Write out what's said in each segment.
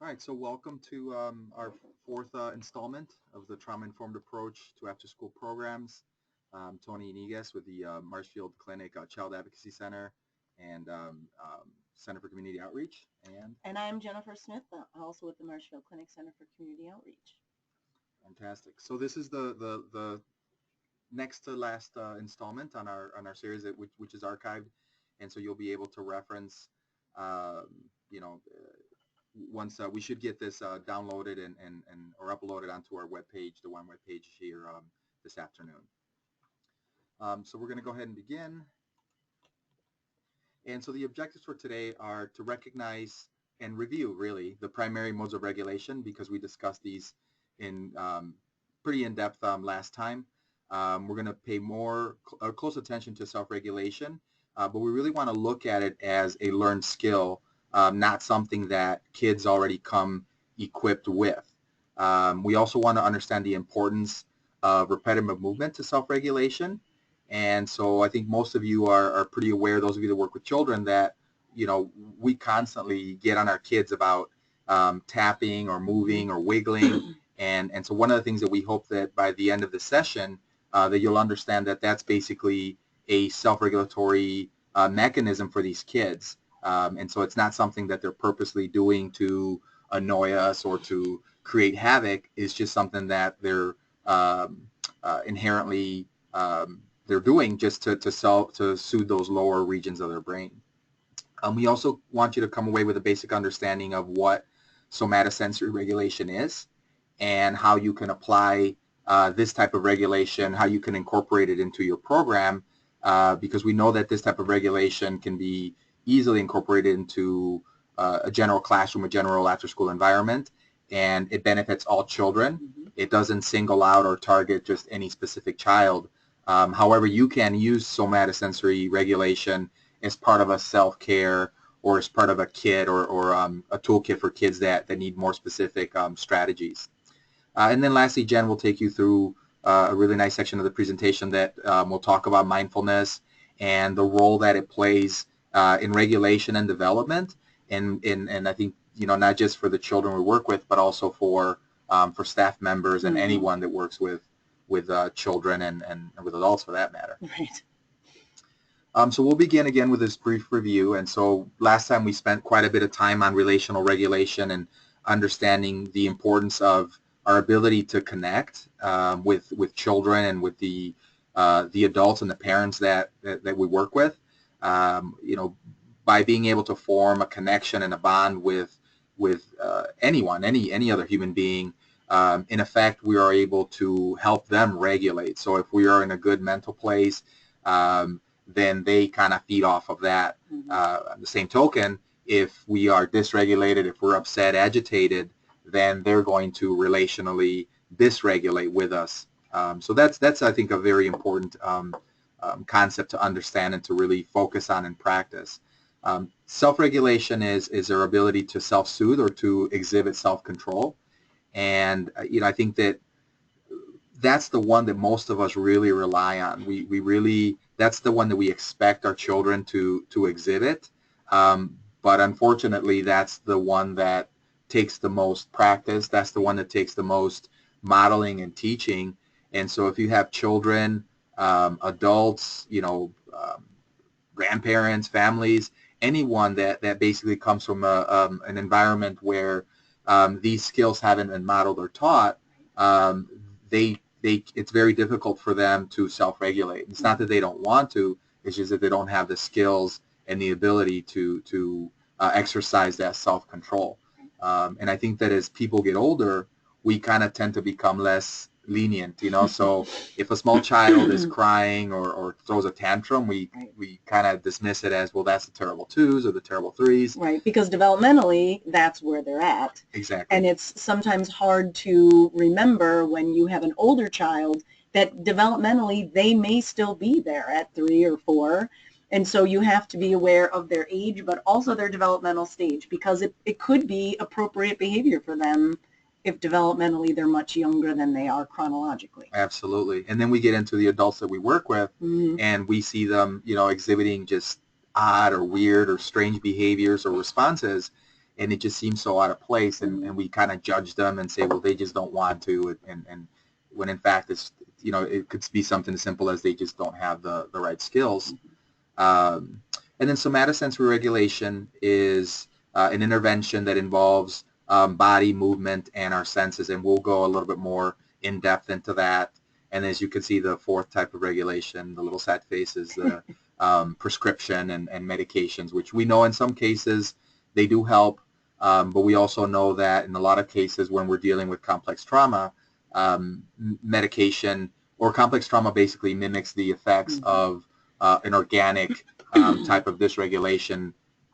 All right, so welcome to our fourth installment of the Trauma-Informed Approach to After-School Programs. Tony Inigas with the Marshfield Clinic Child Advocacy Center and Center for Community Outreach. And I'm Jennifer Smith, also with the Marshfield Clinic Center for Community Outreach. Fantastic. So this is the next to last installment on our series, which is archived, and so you'll be able to reference, you know, once we should get this downloaded and or uploaded onto our webpage, the one webpage here this afternoon. So we're going to go ahead and begin. And so the objectives for today are to recognize and review, really, the primary modes of regulation, because we discussed these in pretty in-depth last time. We're going to pay more close attention to self-regulation, but we really want to look at it as a learned skill, not something that kids already come equipped with. We also want to understand the importance of repetitive movement to self-regulation. And so I think most of you are pretty aware, those of you that work with children, that, you know, we constantly get on our kids about tapping or moving or wiggling. And so one of the things that we hope that by the end of the session that you'll understand that that's basically a self-regulatory mechanism for these kids. And so it's not something that they're purposely doing to annoy us or to create havoc. It's just something that they're inherently they're doing just to soothe those lower regions of their brain. We also want you to come away with a basic understanding of what somato-sensory regulation is and how you can apply this type of regulation, how you can incorporate it into your program, because we know that this type of regulation can be easily incorporated into a general classroom, a general after-school environment, and it benefits all children. Mm-hmm. It doesn't single out or target just any specific child. However, you can use somato-sensory regulation as part of a self-care or as part of a kit or a toolkit for kids that need more specific strategies. And then lastly, Jen will take you through a really nice section of the presentation that will talk about mindfulness and the role that it plays in regulation and development, and I think, you know, not just for the children we work with, but also for staff members and anyone that works with children and with adults for that matter. Right. So we'll begin again with this brief review. And so last time we spent quite a bit of time on relational regulation and understanding the importance of our ability to connect with children and with the adults and the parents that we work with. You know, by being able to form a connection and a bond with anyone, any other human being, in effect, we are able to help them regulate. So if we are in a good mental place, then they kind of feed off of that. On the same token, if we are dysregulated, if we're upset, agitated, then they're going to relationally dysregulate with us. So that's I think a very important concept to understand and to really focus on and practice. Self-regulation is our ability to self-soothe or to exhibit self-control. And you know, I think that's the one that most of us really rely on. We really, that's the one that we expect our children to exhibit. But unfortunately, that's the one that takes the most practice. That's the one that takes the most modeling and teaching. And so if you have children, adults, you know, grandparents, families, anyone that basically comes from an environment where these skills haven't been modeled or taught, it's very difficult for them to self-regulate. It's not that they don't want to, it's just that they don't have the skills and the ability to exercise that self-control. And I think that as people get older, we kind of tend to become less lenient, you know. So if a small child is crying or throws a tantrum, we kind of dismiss it as, well, that's the terrible twos or the terrible threes. Right, because developmentally, that's where they're at. Exactly. And it's sometimes hard to remember when you have an older child that developmentally they may still be there at 3 or 4. And so you have to be aware of their age, but also their developmental stage, because it could be appropriate behavior for them if developmentally they're much younger than they are chronologically. Absolutely. And then we get into the adults that we work with, and we see them, you know, exhibiting just odd or weird or strange behaviors or responses. and it just seems so out of place, and we kind of judge them and say, well, they just don't want to, and when in fact it's, it could be something as simple as they just don't have the right skills. Um, and then somatosensory regulation is an intervention that involves body movement and our senses, and we'll go a little bit more in depth into that. And as you can see, the fourth type of regulation, the little sad face, is the prescription and medications, which we know in some cases they do help, but we also know that in a lot of cases when we're dealing with complex trauma, medication or complex trauma basically mimics the effects of an organic type of dysregulation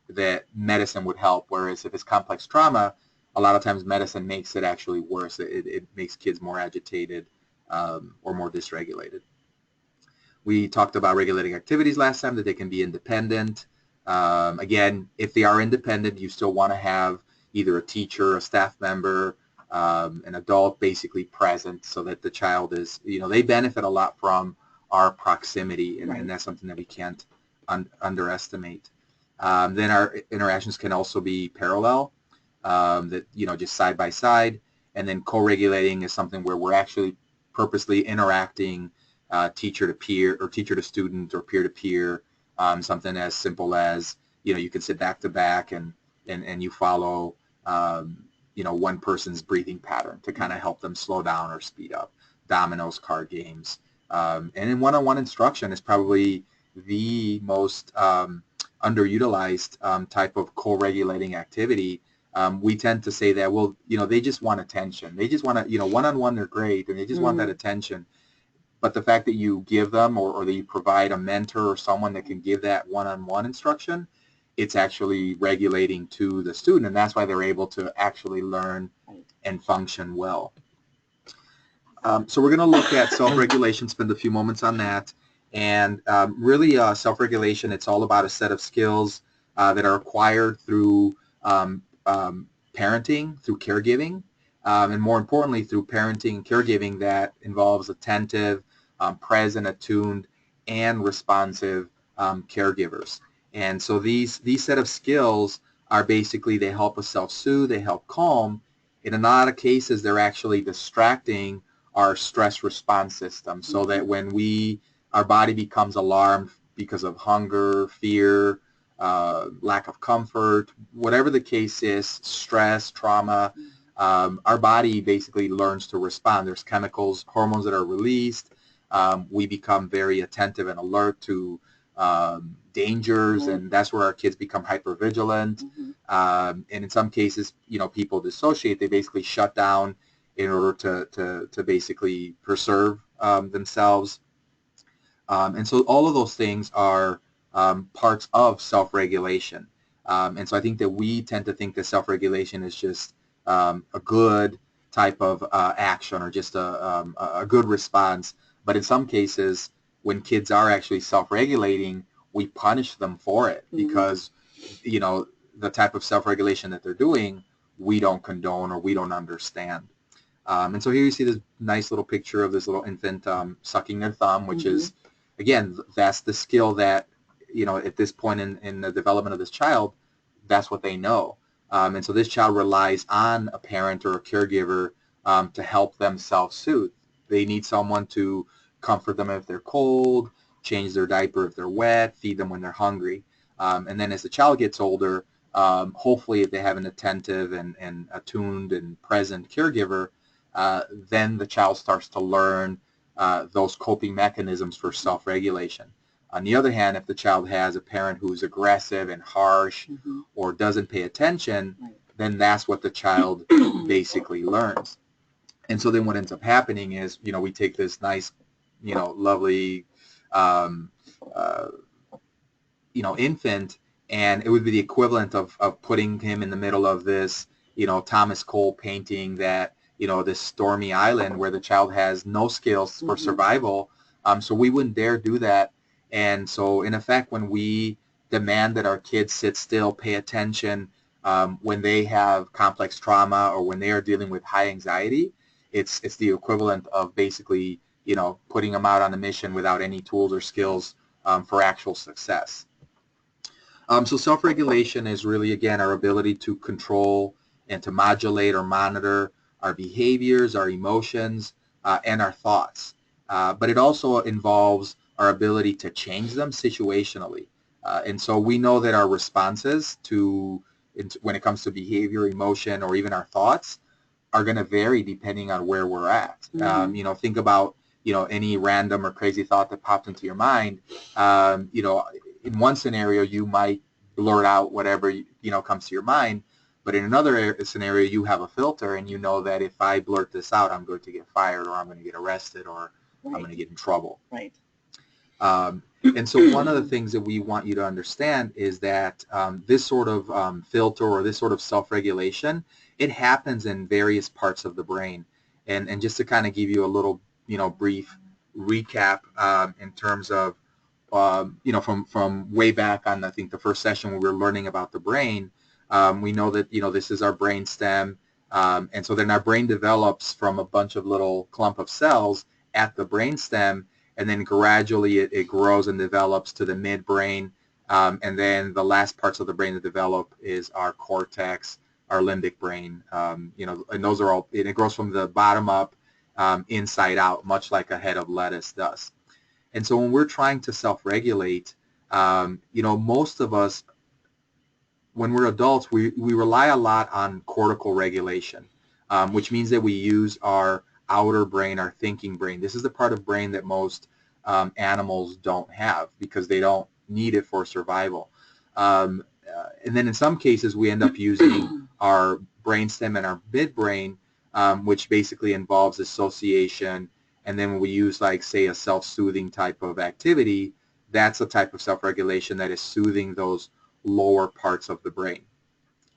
that medicine would help, whereas if it's complex trauma, a lot of times medicine makes it actually worse. It makes kids more agitated or more dysregulated. We talked about regulating activities last time, that they can be independent. Again, if they are independent, you still want to have either a teacher, a staff member, an adult basically present, so that the child is, they benefit a lot from our proximity, and that's something that we can't underestimate. Then our interactions can also be parallel, that, just side by side, and then co-regulating is something where we're actually purposely interacting teacher to peer or teacher to student or peer to peer, something as simple as, you can sit back to back and you follow, one person's breathing pattern to kind of help them slow down or speed up. Dominoes, card games. And in one-on-one instruction is probably the most underutilized type of co-regulating activity. We tend to say that, well, they just want attention. They just want to, one-on-one they're great, and they just want that attention. But the fact that you give them or that you provide a mentor or someone that can give that one-on-one instruction, it's actually regulating to the student, and that's why they're able to actually learn and function well. So we're going to look at self-regulation, spend a few moments on that. And really, self-regulation, it's all about a set of skills that are acquired through parenting, through caregiving, and more importantly, through parenting and caregiving that involves attentive, present, attuned, and responsive caregivers. And so these set of skills are basically, they help us self-soothe, they help calm. In a lot of cases, they're actually distracting our stress response system, so that when our body becomes alarmed because of hunger, fear, lack of comfort, whatever the case is, stress, trauma, our body basically learns to respond. There's chemicals, hormones that are released. We become very attentive and alert to dangers, and that's where our kids become hypervigilant. And in some cases, people dissociate. They basically shut down in order to basically preserve themselves. And so all of those things are parts of self-regulation. And so I think that we tend to think that self-regulation is just a good type of action, or just a good response. But in some cases, when kids are actually self-regulating, we punish them for it because, the type of self-regulation that they're doing, we don't condone or we don't understand. And so here you see this nice little picture of this little infant sucking their thumb, which is, again, that's the skill that, at this point in the development of this child, that's what they know. And so this child relies on a parent or a caregiver to help them self-soothe. They need someone to comfort them if they're cold, change their diaper if they're wet, feed them when they're hungry. And then as the child gets older, hopefully if they have an attentive and attuned and present caregiver, then the child starts to learn those coping mechanisms for self-regulation. On the other hand, if the child has a parent who's aggressive and harsh or doesn't pay attention, then that's what the child basically learns. And so then what ends up happening is, we take this nice, lovely, infant, and it would be the equivalent of putting him in the middle of this, Thomas Cole painting that, this stormy island where the child has no skills for survival. So we wouldn't dare do that. And so in effect, when we demand that our kids sit still, pay attention, when they have complex trauma or when they are dealing with high anxiety, it's the equivalent of basically, putting them out on a mission without any tools or skills for actual success. So self-regulation is really, again, our ability to control and to modulate or monitor our behaviors, our emotions, and our thoughts. But it also involves our ability to change them situationally. And so we know that our responses when it comes to behavior, emotion, or even our thoughts are going to vary depending on where we're at. Mm-hmm. Think about, any random or crazy thought that popped into your mind. In one scenario, you might blurt out whatever, comes to your mind. But in another scenario, you have a filter and you know that if I blurt this out, I'm going to get fired or I'm going to get arrested or I'm going Right. to get in trouble. Right. And so one of the things that we want you to understand is that this sort of filter or this sort of self-regulation, it happens in various parts of the brain. And just to kind of give you a little, brief recap in terms of, from way back on, I think, the first session when we were learning about the brain, we know that, this is our brain stem. And so then our brain develops from a bunch of little clump of cells at the brain stem, and then gradually it grows and develops to the midbrain, and then the last parts of the brain that develop is our cortex, our limbic brain, and those are all, and it grows from the bottom up, inside out, much like a head of lettuce does. And so when we're trying to self-regulate, most of us, when we're adults, we rely a lot on cortical regulation, which means that we use our outer brain, our thinking brain. This is the part of brain that most animals don't have because they don't need it for survival. And then in some cases, we end up using our brainstem and our midbrain, which basically involves association. And then when we use, like, say, a self-soothing type of activity, that's a type of self-regulation that is soothing those lower parts of the brain.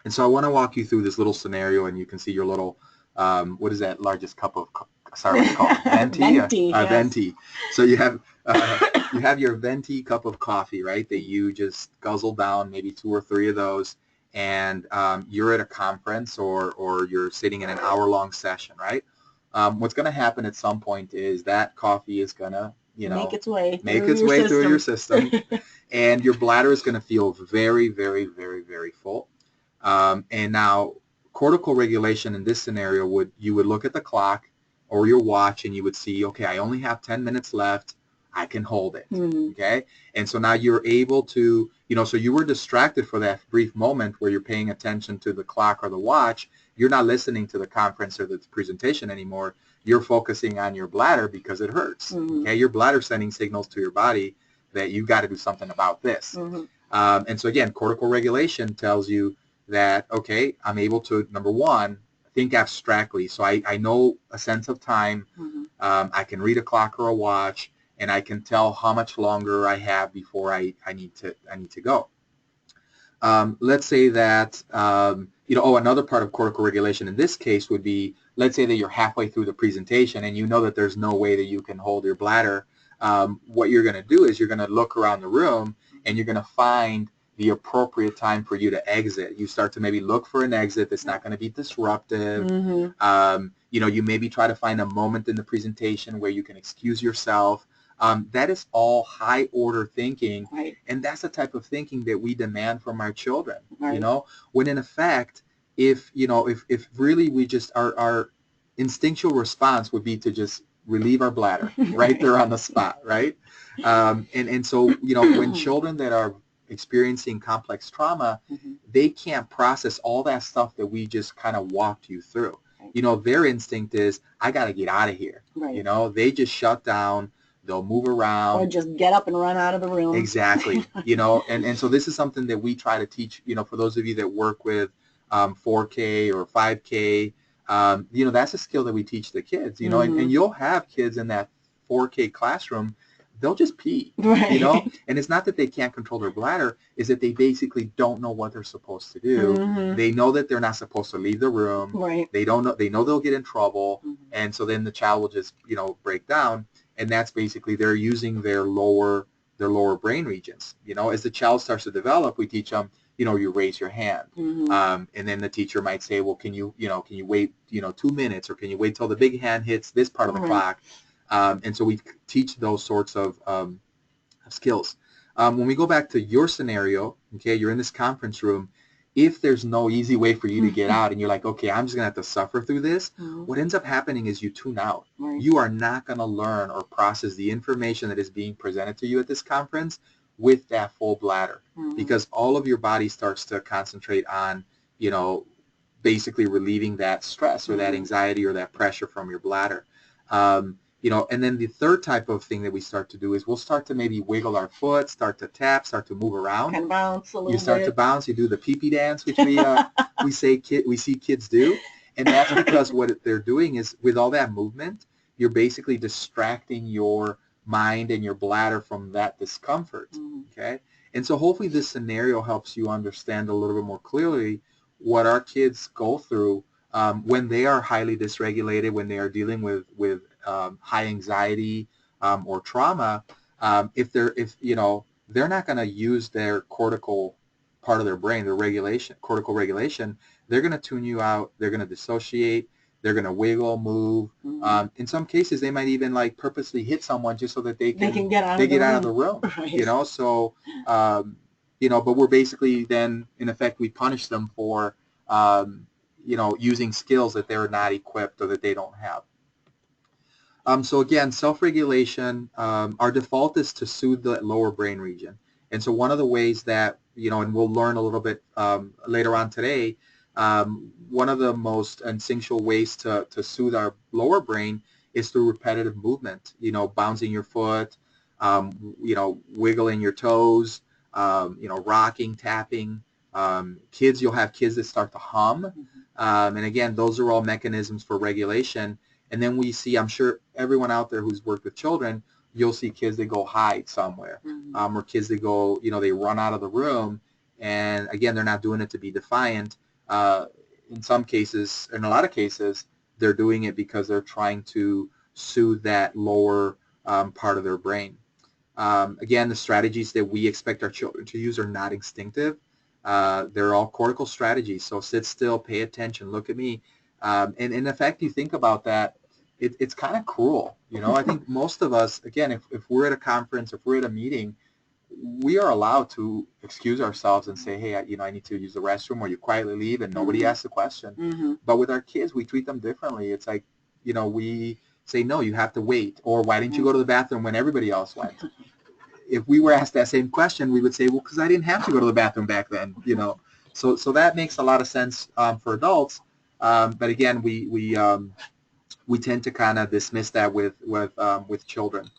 And so I want to walk you through this little scenario, and you can see your little, what is that largest cup of, sorry, what's it called? Venti? Venti, yes. Venti. So you have your venti cup of coffee, right, that you just guzzle down, maybe 2 or 3 of those, and you're at a conference or you're sitting in an hour-long session, right? What's going to happen at some point is that coffee is going to, make its way through your system, and your bladder is going to feel very, very, very, very full. And now cortical regulation in this scenario you would look at the clock or your watch and you would see, okay, I only have 10 minutes left. I can hold it. Mm-hmm. Okay. And so now you're able to, so you were distracted for that brief moment where you're paying attention to the clock or the watch. You're not listening to the conference or the presentation anymore. You're focusing on your bladder because it hurts. Mm-hmm. Okay. Your bladder sending signals to your body that you got to do something about this. Mm-hmm. And so again, cortical regulation tells you that, okay, I'm able to, number one, think abstractly. So I know a sense of time. Mm-hmm. I can read a clock or a watch, and I can tell how much longer I have before I need to go. Let's say that, another part of cortical regulation in this case would be, let's say that you're halfway through the presentation and you know that there's no way that you can hold your bladder. What you're going to do is you're going to look around the room and you're going to find the appropriate time for you to exit. You start to maybe look for an exit that's not going to be disruptive. Mm-hmm. You maybe try to find a moment in the presentation where you can excuse yourself. That is all high order thinking, right. And that's the type of thinking that we demand from our children. Right. When in effect, if really we just our instinctual response would be to just relieve our bladder right there on the spot, right? And so when children that are experiencing complex trauma, mm-hmm. they can't process all that stuff that we just kind of walked you through. Right. Their instinct is, I got to get out of here. Right. They just shut down. They'll move around. Or just get up and run out of the room. Exactly. And so this is something that we try to teach, for those of you that work with 4K or 5K, that's a skill that we teach the kids, mm-hmm. and you'll have kids in that 4K classroom, they'll just pee, right. And it's not that they can't control their bladder, is that they basically don't know what they're supposed to do. Mm-hmm. They know that they're not supposed to leave the room. Right. They know they'll get in trouble. Mm-hmm. And so then the child will just, break down. And that's basically they're using their lower brain regions. As the child starts to develop, we teach them, you raise your hand. Mm-hmm. And then the teacher might say, well, can you wait, 2 minutes, or can you wait till the big hand hits this part of the right. clock? And so we teach those sorts of skills. When we go back to your scenario, okay, you're in this conference room. If there's no easy way for you to get out and you're like, okay, I'm just going to have to suffer through this, what ends up happening is you tune out. Right. You are not going to learn or process the information that is being presented to you at this conference with that full bladder because all of your body starts to concentrate on, you know, basically relieving that stress or that anxiety or that pressure from your bladder. You know, and then the third type of thing that we start to do is we'll start to maybe wiggle our foot, start to tap, start to move around. Kind of bounce a little bit. You start to bounce. You do the pee-pee dance, which we see kids do, and that's because what they're doing is with all that movement, you're basically distracting your mind and your bladder from that discomfort. Okay, and so hopefully this scenario helps you understand a little bit more clearly what our kids go through when they are highly dysregulated, when they are dealing with high anxiety or trauma. If you know, they're not going to use their cortical part of their brain, their regulation, cortical regulation. They're going to tune you out. They're going to dissociate. They're going to wiggle, move. In some cases, they might even like purposely hit someone just so that they can get out of the room. Right. You know, so you know, but we're basically then in effect we punish them for you know, using skills that they're not equipped or that they don't have. So again, self-regulation, our default is to soothe the lower brain region. And so one of the ways that, you know, and we'll learn a little bit later on today, one of the most instinctual ways to soothe our lower brain is through repetitive movement, you know, bouncing your foot, you know, wiggling your toes, you know, rocking, tapping. Kids, you'll have kids that start to hum. And again, those are all mechanisms for regulation. And then we see, I'm sure everyone out there who's worked with children, you'll see kids that go hide somewhere, or kids that go, you know, they run out of the room. And again, they're not doing it to be defiant. In some cases, in a lot of cases, they're doing it because they're trying to soothe that lower part of their brain. Again, the strategies that we expect our children to use are not instinctive. They're all cortical strategies. So sit still, pay attention, look at me. And in effect, you think about that, it's kind of cruel. You know, I think most of us, again, if we're at a conference, if we're at a meeting, we are allowed to excuse ourselves and say, hey, you know, I need to use the restroom, or you quietly leave and nobody asks a question. But with our kids, we treat them differently. It's like, you know, we say, no, you have to wait. Or why didn't you go to the bathroom when everybody else went? If we were asked that same question, we would say, well, because I didn't have to go to the bathroom back then, you know. So that makes a lot of sense for adults. But again, we tend to kind of dismiss that with children.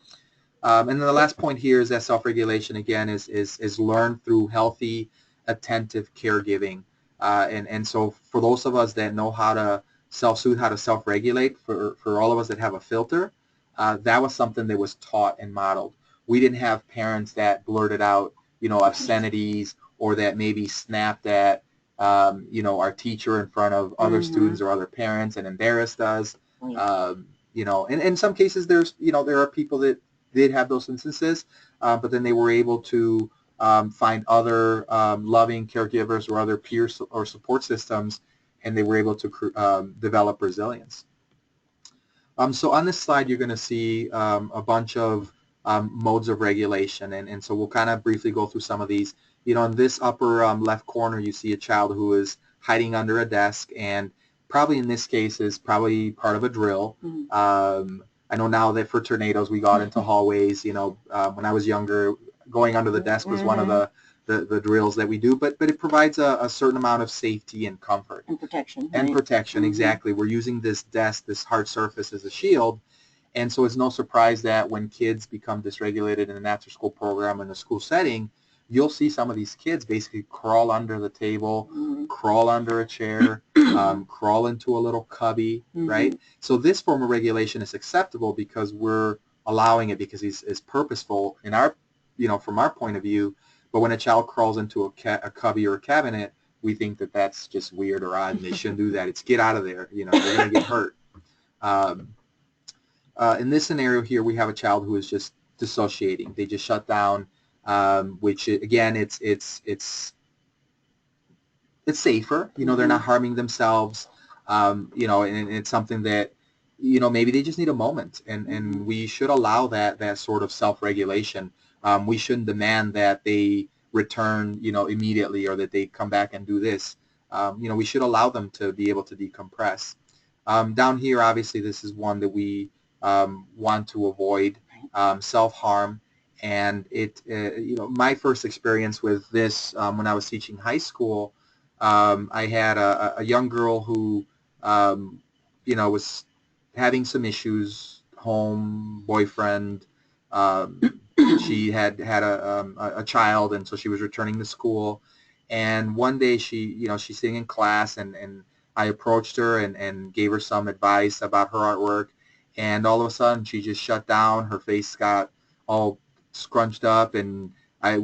And then the last point here is that self-regulation, again, is learned through healthy, attentive caregiving. And so for those of us that know how to self-soothe, how to self-regulate, for all of us that have a filter, that was something that was taught and modeled. We didn't have parents that blurted out, you know, obscenities or that maybe snapped at, you know, our teacher in front of other students or other parents and embarrassed us. You know, and in some cases there's, you know, there are people that did have those instances, but then they were able to find other loving caregivers or other peers or support systems, and they were able to develop resilience. So on this slide, you're going to see a bunch of modes of regulation, and so we'll kind of briefly go through some of these. You know, in this upper left corner, you see a child who is hiding under a desk, and probably in this case is probably part of a drill. I know now that for tornadoes, we got into hallways. You know, when I was younger, going under the desk was one of the drills that we do, but it provides a certain amount of safety and comfort. And protection. And protection, exactly. We're using this desk, this hard surface, as a shield. And so it's no surprise that when kids become dysregulated in an after-school program in a school setting, you'll see some of these kids basically crawl under the table, crawl under a chair, crawl into a little cubby, right? So this form of regulation is acceptable because we're allowing it, because it's purposeful in our, you know, from our point of view. But when a child crawls into a cubby or a cabinet, we think that that's just weird or odd, and they shouldn't do that. It's get out of there. You know, they're going to get hurt. In this scenario here, we have a child who is just dissociating. They just shut down, which again, it's safer. You know, they're not harming themselves. You know, and it's something that, you know, maybe they just need a moment, and we should allow that sort of self-regulation. We shouldn't demand that they return, immediately, or that they come back and do this. We should allow them to be able to decompress. Down here, obviously, this is one that we want to avoid, self-harm. And my first experience with this, when I was teaching high school, I had a young girl who, was having some issues, home, boyfriend. She had a child, and so she was returning to school. And one day she's sitting in class, and I approached her and gave her some advice about her artwork. And all of a sudden, she just shut down. Her face got all scrunched up, and I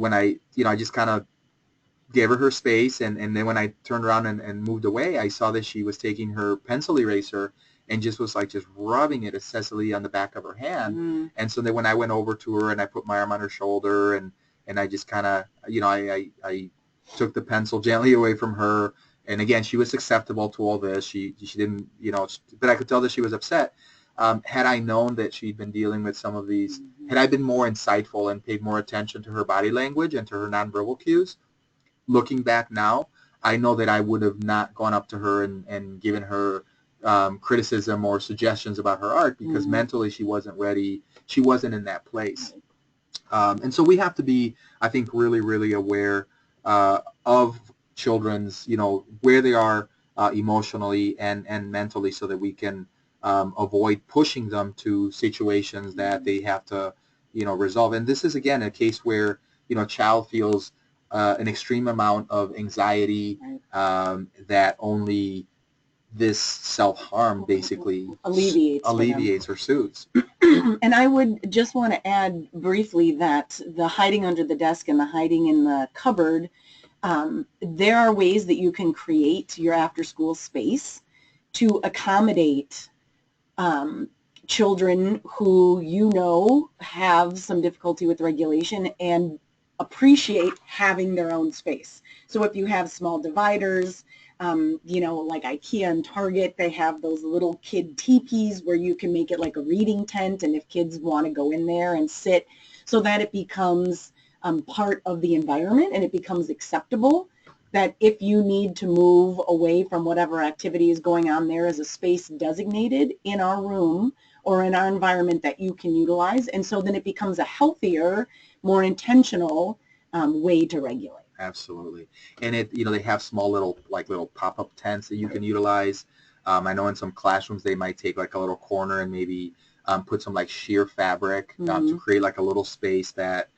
just kind of gave her space, and then when I turned around and moved away, I saw that she was taking her pencil eraser and just was like just rubbing it excessively on the back of her hand. And so then when I went over to her and I put my arm on her shoulder, and I just kind of, I took the pencil gently away from her. And again, she was acceptable to all this. She didn't, but I could tell that she was upset. Had I known that she'd been dealing with some of these, had I been more insightful and paid more attention to her body language and to her nonverbal cues, looking back now, I know that I would have not gone up to her and given her criticism or suggestions about her art, because mentally she wasn't ready. She wasn't in that place. And so we have to be, I think, really, really aware of children's, where they are emotionally and mentally, so that we can avoid pushing them to situations that they have to, resolve. And this is, again, a case where, a child feels an extreme amount of anxiety that only this self-harm basically alleviates or soothes. And I would just want to add briefly that the hiding under the desk and the hiding in the cupboard, there are ways that you can create your after-school space to accommodate children who have some difficulty with regulation and appreciate having their own space. So if you have small dividers, like IKEA and Target, they have those little kid teepees where you can make it like a reading tent, and if kids want to go in there and sit, so that it becomes part of the environment and it becomes acceptable, that if you need to move away from whatever activity is going on, there is a space designated in our room or in our environment that you can utilize. And so then it becomes a healthier, more intentional way to regulate. Absolutely. And they have small little pop-up tents that you can utilize. I know in some classrooms they might take like a little corner and maybe put some like sheer fabric to create like a little space that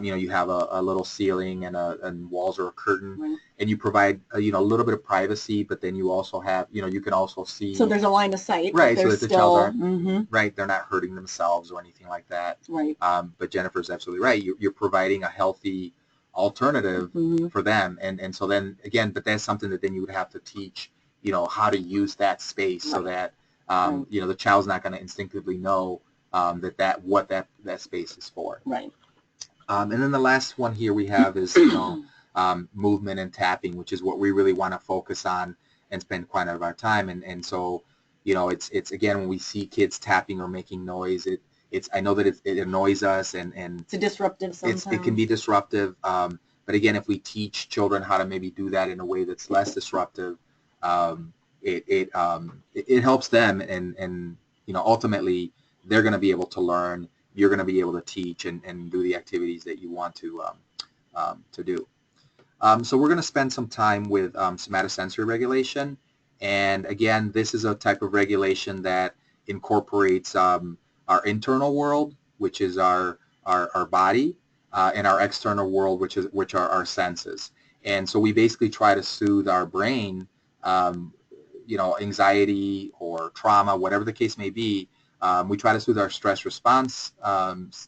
you have a little ceiling and walls or a curtain, and you provide a little bit of privacy, but then you also have you can also see, so there's a line of sight, right, so that the child aren't right, they're not hurting themselves or anything like that. Right. But Jennifer's absolutely right. You're providing a healthy alternative for them, and so then again, but that's something that then you would have to teach how to use that space, so that the child's not going to instinctively know what that space is for. Right. And then the last one here we have is movement and tapping, which is what we really want to focus on and spend quite a bit of our time. And so it's again, when we see kids tapping or making noise, I know that it annoys us, and it's a disruptive sometimes. It can be disruptive. But again, if we teach children how to maybe do that in a way that's less disruptive, it helps them, and ultimately they're going to be able to learn. You're going to be able to teach and do the activities that you want to do. So we're going to spend some time with somato-sensory regulation. And again, this is a type of regulation that incorporates our internal world, which is our body, and our external world, which are our senses. And so we basically try to soothe our brain, anxiety or trauma, whatever the case may be. We try to soothe our stress response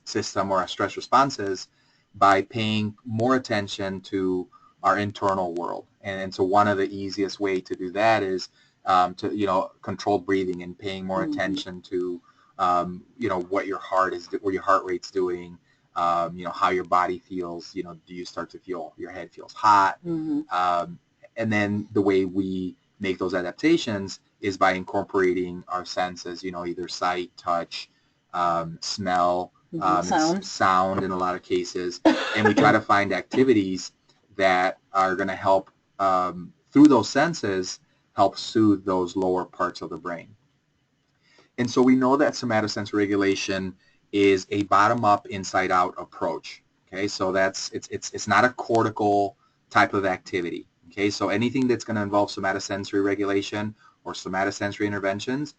system, or our stress responses, by paying more attention to our internal world. And so one of the easiest way to do that is to controlled breathing and paying more attention to what your heart rate's doing, how your body feels. Do you start to feel your head feels hot? And then the way we make those adaptations is by incorporating our senses, either sight, touch, smell, It's Sound. sound in a lot of cases, and we try to find activities that are going to help through those senses help soothe those lower parts of the brain. And so we know that somatosensory regulation is a bottom-up, inside-out approach. Okay, so it's not a cortical type of activity. Okay, so anything that's going to involve somatosensory regulation or somatosensory interventions,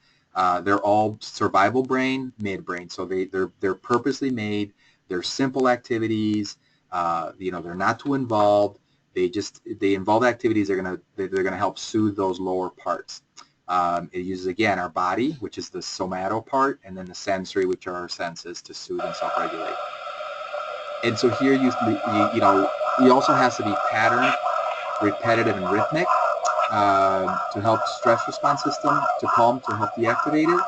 they're all survival brain, midbrain. So they're purposely made. They're simple activities. They're not too involved. They involve activities they're gonna help soothe those lower parts. It uses, again, our body, which is the somato part, and then the sensory, which are our senses, to soothe and self-regulate. And so here you also has to be patterned, repetitive, and rhythmic to help stress response system to calm, to help deactivate it.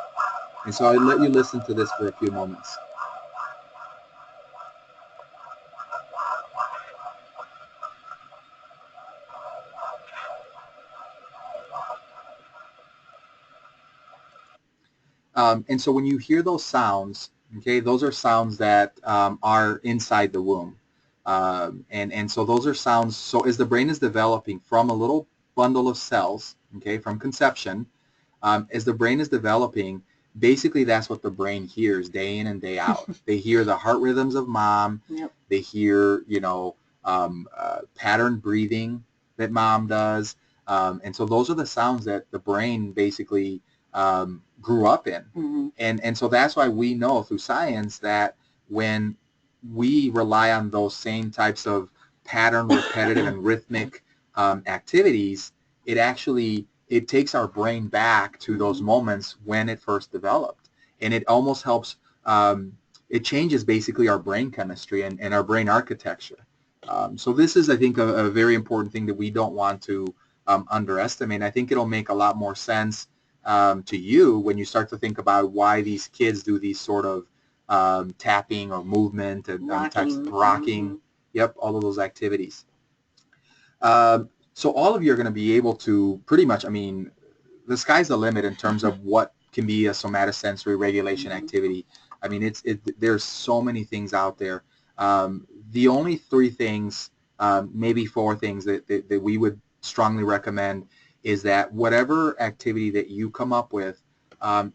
And so I'll let you listen to this for a few moments. And so when you hear those sounds, okay, those are sounds that are inside the womb. And so those are sounds, so as the brain is developing from a little bundle of cells, okay, from conception, as the brain is developing, basically that's what the brain hears day in and day out. They hear the heart rhythms of mom. Yep. They hear, patterned breathing that mom does. And so those are the sounds that the brain basically grew up in. Mm-hmm. And so that's why we know through science that when we rely on those same types of pattern, repetitive, and rhythmic activities, it takes our brain back to those moments when it first developed. And it almost helps, it changes basically our brain chemistry and our brain architecture. So this is, I think, a very important thing that we don't want to underestimate. I think it'll make a lot more sense to you when you start to think about why these kids do these sort of tapping or movement and rocking. Mm-hmm. Yep, all of those activities. So all of you are going to be able to pretty much, I mean, the sky's the limit in terms of what can be a somatosensory regulation activity. I mean, there's so many things out there. The only three things, maybe four things that we would strongly recommend is that whatever activity that you come up with,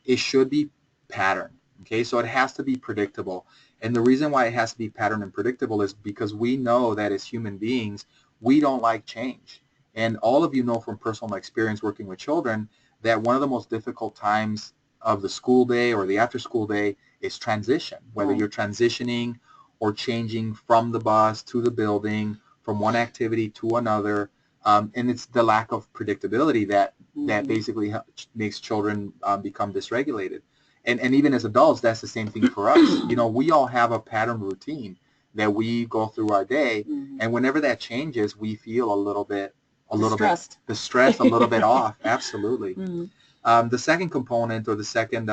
it should be patterned. Okay, so it has to be predictable. And the reason why it has to be patterned and predictable is because we know that as human beings, we don't like change. And all of you know from personal experience working with children that one of the most difficult times of the school day or the after school day is transition, whether Right. you're transitioning or changing from the bus to the building, from one activity to another. And it's the lack of predictability that basically makes children become dysregulated. And even as adults, that's the same thing for us. We all have a pattern routine that we go through our day, and whenever that changes, we feel a little bit the stress a little bit off. Absolutely. The second component or the second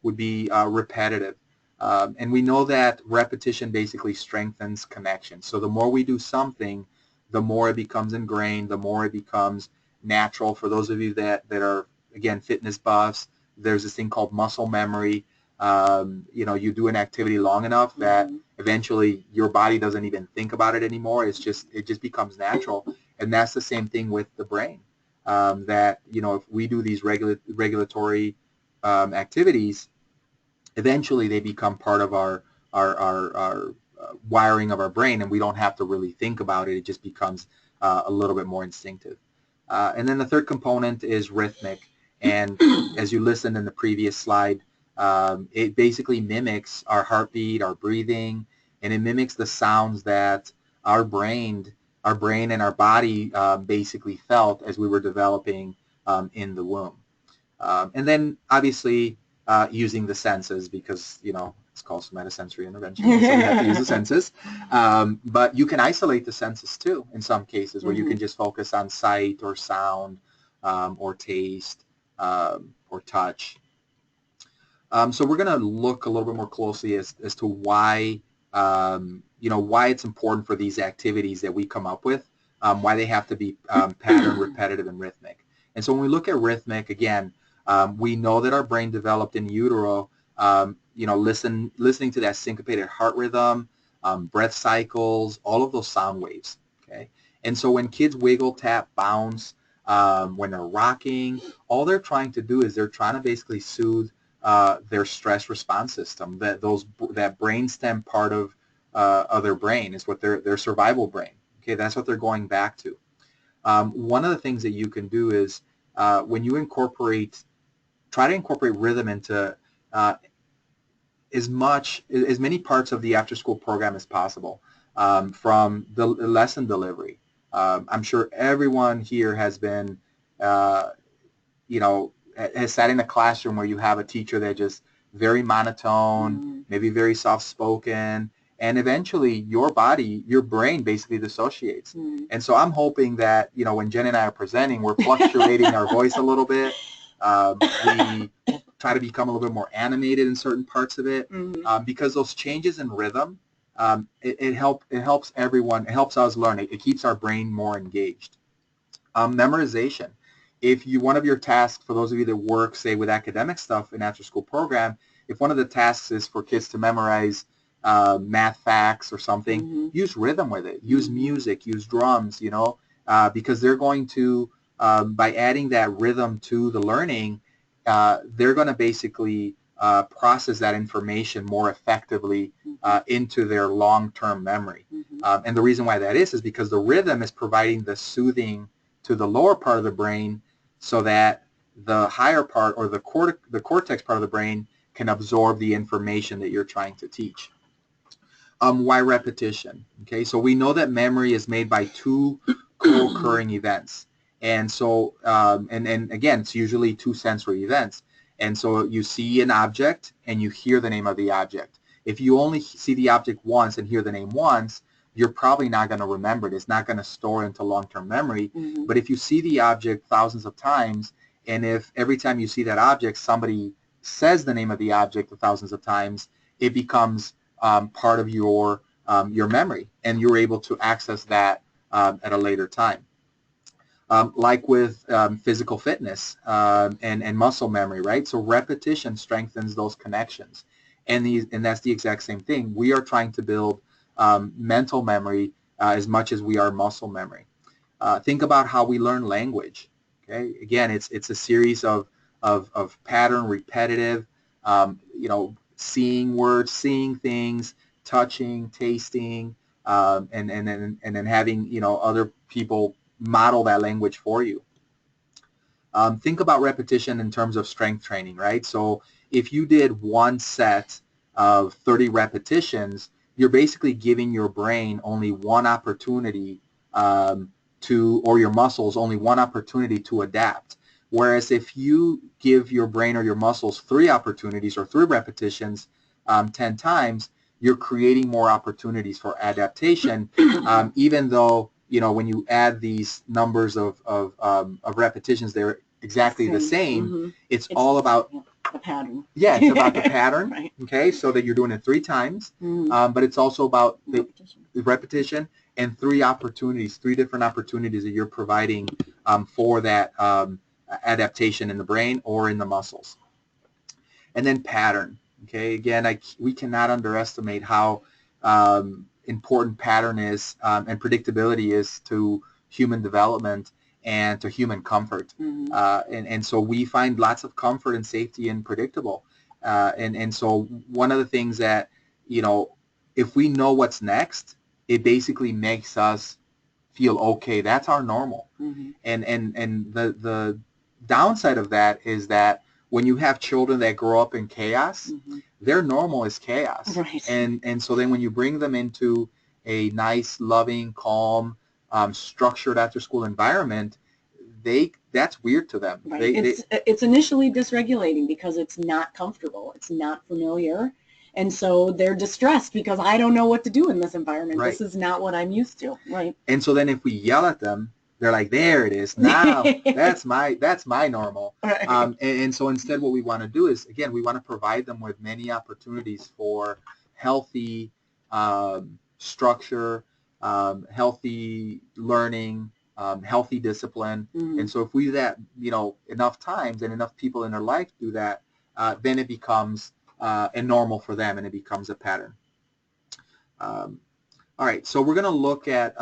would be repetitive. And we know that repetition basically strengthens connection. So the more we do something, the more it becomes ingrained, the more it becomes natural. For those of you that are, again, fitness buffs, there's this thing called muscle memory. You do an activity long enough that eventually your body doesn't even think about it anymore. It just becomes natural. And that's the same thing with the brain. That if we do these regulatory activities, eventually they become part of our wiring of our brain, and we don't have to really think about it. It just becomes a little bit more instinctive. And then the third component is rhythmic. And as you listened in the previous slide, it basically mimics our heartbeat, our breathing, and it mimics the sounds that our brain and our body basically felt as we were developing in the womb. And then obviously using the senses, because it's called somatosensory intervention, so you have to use the senses. But you can isolate the senses too in some cases, where you can just focus on sight or sound or taste or touch. So we're going to look a little bit more closely as to why why it's important for these activities that we come up with, why they have to be pattern, repetitive, and rhythmic. And so when we look at rhythmic, again, we know that our brain developed in utero listening to that syncopated heart rhythm, breath cycles, all of those sound waves. Okay, and so when kids wiggle, tap, bounce, when they're rocking, all they're trying to do is they're trying to basically soothe their stress response system. That brainstem part of their brain is what their survival brain. Okay, that's what they're going back to. One of the things that you can do is when you try to incorporate rhythm into uh, as many parts of the after school program as possible, from the lesson delivery. I'm sure everyone here has been, uh, has sat in a classroom where you have a teacher that just very monotone, maybe very soft spoken, and eventually your brain basically dissociates. And so I'm hoping that, when Jen and I are presenting, we're fluctuating our voice a little bit. We try to become a little bit more animated in certain parts of it, because those changes in rhythm, it helps everyone. It helps us learn. It keeps our brain more engaged. Memorization. If one of your tasks, for those of you that work, say, with academic stuff in after school program, if one of the tasks is for kids to memorize math facts or something, use rhythm with it. Use music, use drums, because they're going to, by adding that rhythm to the learning, they're going to basically process that information more effectively into their long-term memory. And the reason why that is because the rhythm is providing the soothing to the lower part of the brain so that the higher part, or the cortex part of the brain, can absorb the information that you're trying to teach. Why repetition? Okay, so we know that memory is made by two co-occurring events. And so, and again, it's usually two sensory events. And so you see an object and you hear the name of the object. If you only see the object once and hear the name once, you're probably not going to remember it. It's not going to store into long-term memory. But if you see the object thousands of times, and if every time you see that object, somebody says the name of the object thousands of times, it becomes part of your memory, and you're able to access that at a later time. Like with physical fitness and muscle memory, right? So repetition strengthens those connections, and that's the exact same thing. We are trying to build mental memory as much as we are muscle memory. Think about how we learn language. Okay, again, it's a series of pattern, repetitive, seeing words, seeing things, touching, tasting, and then having other people model that language for you. Think about repetition in terms of strength training, right? So if you did one set of 30 repetitions, you're basically giving your brain only one opportunity or your muscles only one opportunity to adapt. Whereas if you give your brain or your muscles 3 opportunities or 3 repetitions 10 times, you're creating more opportunities for adaptation, even though, when you add these numbers of repetitions, they're exactly the same. It's all about the pattern. Yeah, it's about the pattern. Right. Okay, so that you're doing it 3 times, but it's also about the repetition and 3 opportunities, 3 different opportunities that you're providing for that adaptation in the brain or in the muscles. And then pattern. Okay, again, we cannot underestimate how important pattern is and predictability is to human development and to human comfort. And so we find lots of comfort and safety in predictable. And so one of the things that, if we know what's next, it basically makes us feel okay. That's our normal. And the downside of that is that when you have children that grow up in chaos, their normal is chaos. Right. And so then when you bring them into a nice, loving, calm, structured after-school environment, that's weird to them. Right. It's initially dysregulating because it's not comfortable. It's not familiar. And so they're distressed because I don't know what to do in this environment. Right. This is not what I'm used to. Right. And so then if we yell at them, they're like, there it is. Now that's my normal. Right. And so instead what we want to do is, again, we want to provide them with many opportunities for healthy structure, healthy learning, healthy discipline. And so if we do that, enough times and enough people in their life do that, then it becomes and normal for them, and it becomes a pattern. Um, all right, so we're going to look at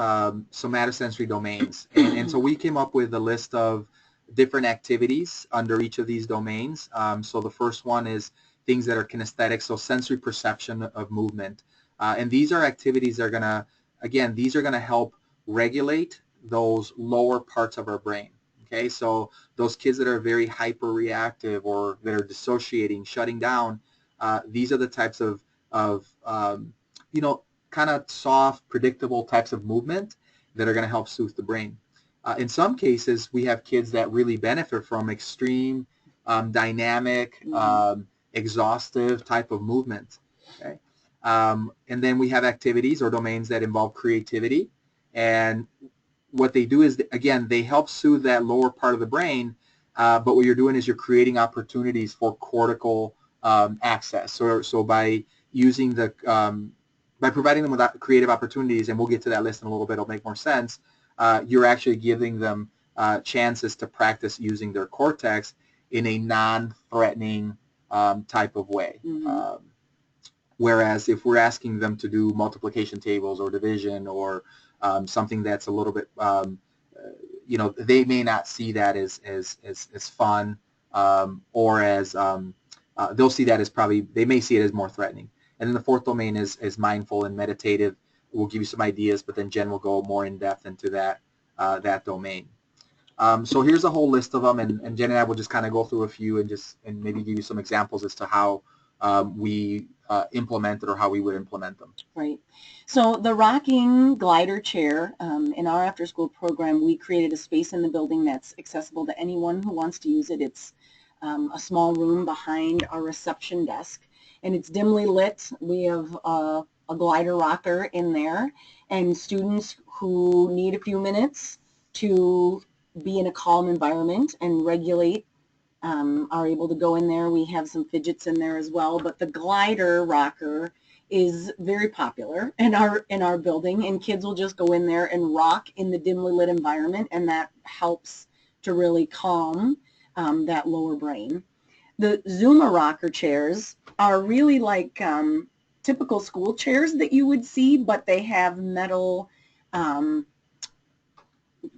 somato-sensory domains. And so we came up with a list of different activities under each of these domains. So the first one is things that are kinesthetic, so sensory perception of movement. And these are activities that are going to, again, these are going to help regulate those lower parts of our brain. Okay, so those kids that are very hyper-reactive or that are dissociating, shutting down, these are the types of you know, kind of soft, predictable types of movement that are going to help soothe the brain. In some cases, we have kids that really benefit from extreme, dynamic, exhaustive type of movement. Okay? And then we have activities or domains that involve creativity. And what they do is, again, they help soothe that lower part of the brain, but what you're doing is you're creating opportunities for cortical access. So by using the by providing them with creative opportunities, and we'll get to that list in a little bit, it'll make more sense, you're actually giving them chances to practice using their cortex in a non-threatening type of way. Whereas if we're asking them to do multiplication tables or division or something that's a little bit, you know, they may not see that as fun, or as they'll see that as probably, they may see it as more threatening. And then the fourth domain is mindful and meditative. We'll give you some ideas, but then Jen will go more in depth into that that domain. So here's a whole list of them, and Jen and I will just kind of go through a few and maybe give you some examples as to how we implement it or how we would implement them. Right. So the rocking glider chair, in our after-school program, we created a space in the building that's accessible to anyone who wants to use it. It's a small room behind our reception desk, and it's dimly lit. We have a glider rocker in there, and students who need a few minutes to be in a calm environment and regulate are able to go in there. We have some fidgets in there as well, but the glider rocker is very popular in our building, and kids will just go in there and rock in the dimly lit environment, and that helps to really calm that lower brain. The Zuma rocker chairs are really like typical school chairs that you would see, but they have metal,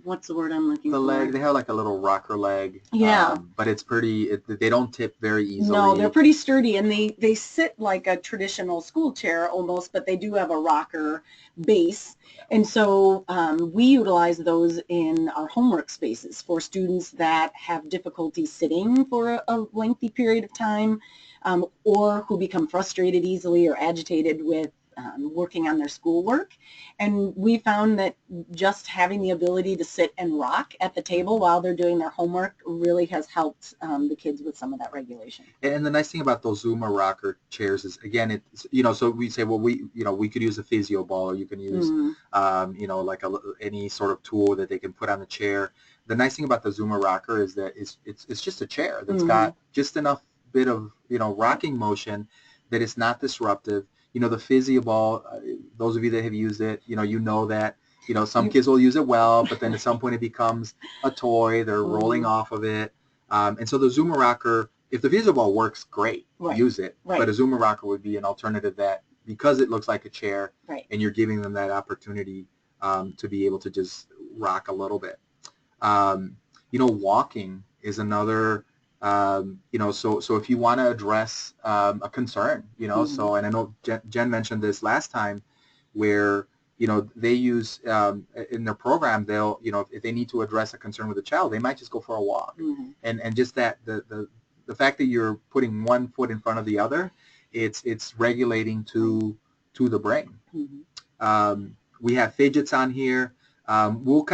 what's the word I'm looking The for? leg, they have like a little rocker leg. Yeah. But it's pretty, they don't tip very easily. No, they're pretty sturdy, and they sit like a traditional school chair almost, but they do have a rocker base. And so we utilize those in our homework spaces for students that have difficulty sitting for a lengthy period of time, or who become frustrated easily or agitated with working on their schoolwork. And we found that just having the ability to sit and rock at the table while they're doing their homework really has helped the kids with some of that regulation. And the nice thing about those Zuma rocker chairs is, again, it's, you know, so we say, well, we could use a physio ball, or you can use, you know, like any sort of tool that they can put on the chair. The nice thing about the Zuma rocker is that it's just a chair that's got just enough bit of, you know, rocking motion that it's not disruptive. You know, the physio ball, those of you that have used it, you know that, you know, some kids will use it well, but then at some point it becomes a toy. They're rolling off of it. And so the Zuma rocker, if the physio ball works, great, use it. But a Zuma rocker would be an alternative that, because it looks like a chair, and you're giving them that opportunity to be able to just rock a little bit. You know, walking is another, you know, so if you want to address a concern, you know, so, and I know Jen mentioned this last time, where, you know, they use in their program, they'll, you know, if they need to address a concern with a child, they might just go for a walk. And just that the fact that you're putting one foot in front of the other, it's regulating to the brain. We have fidgets on here. We'll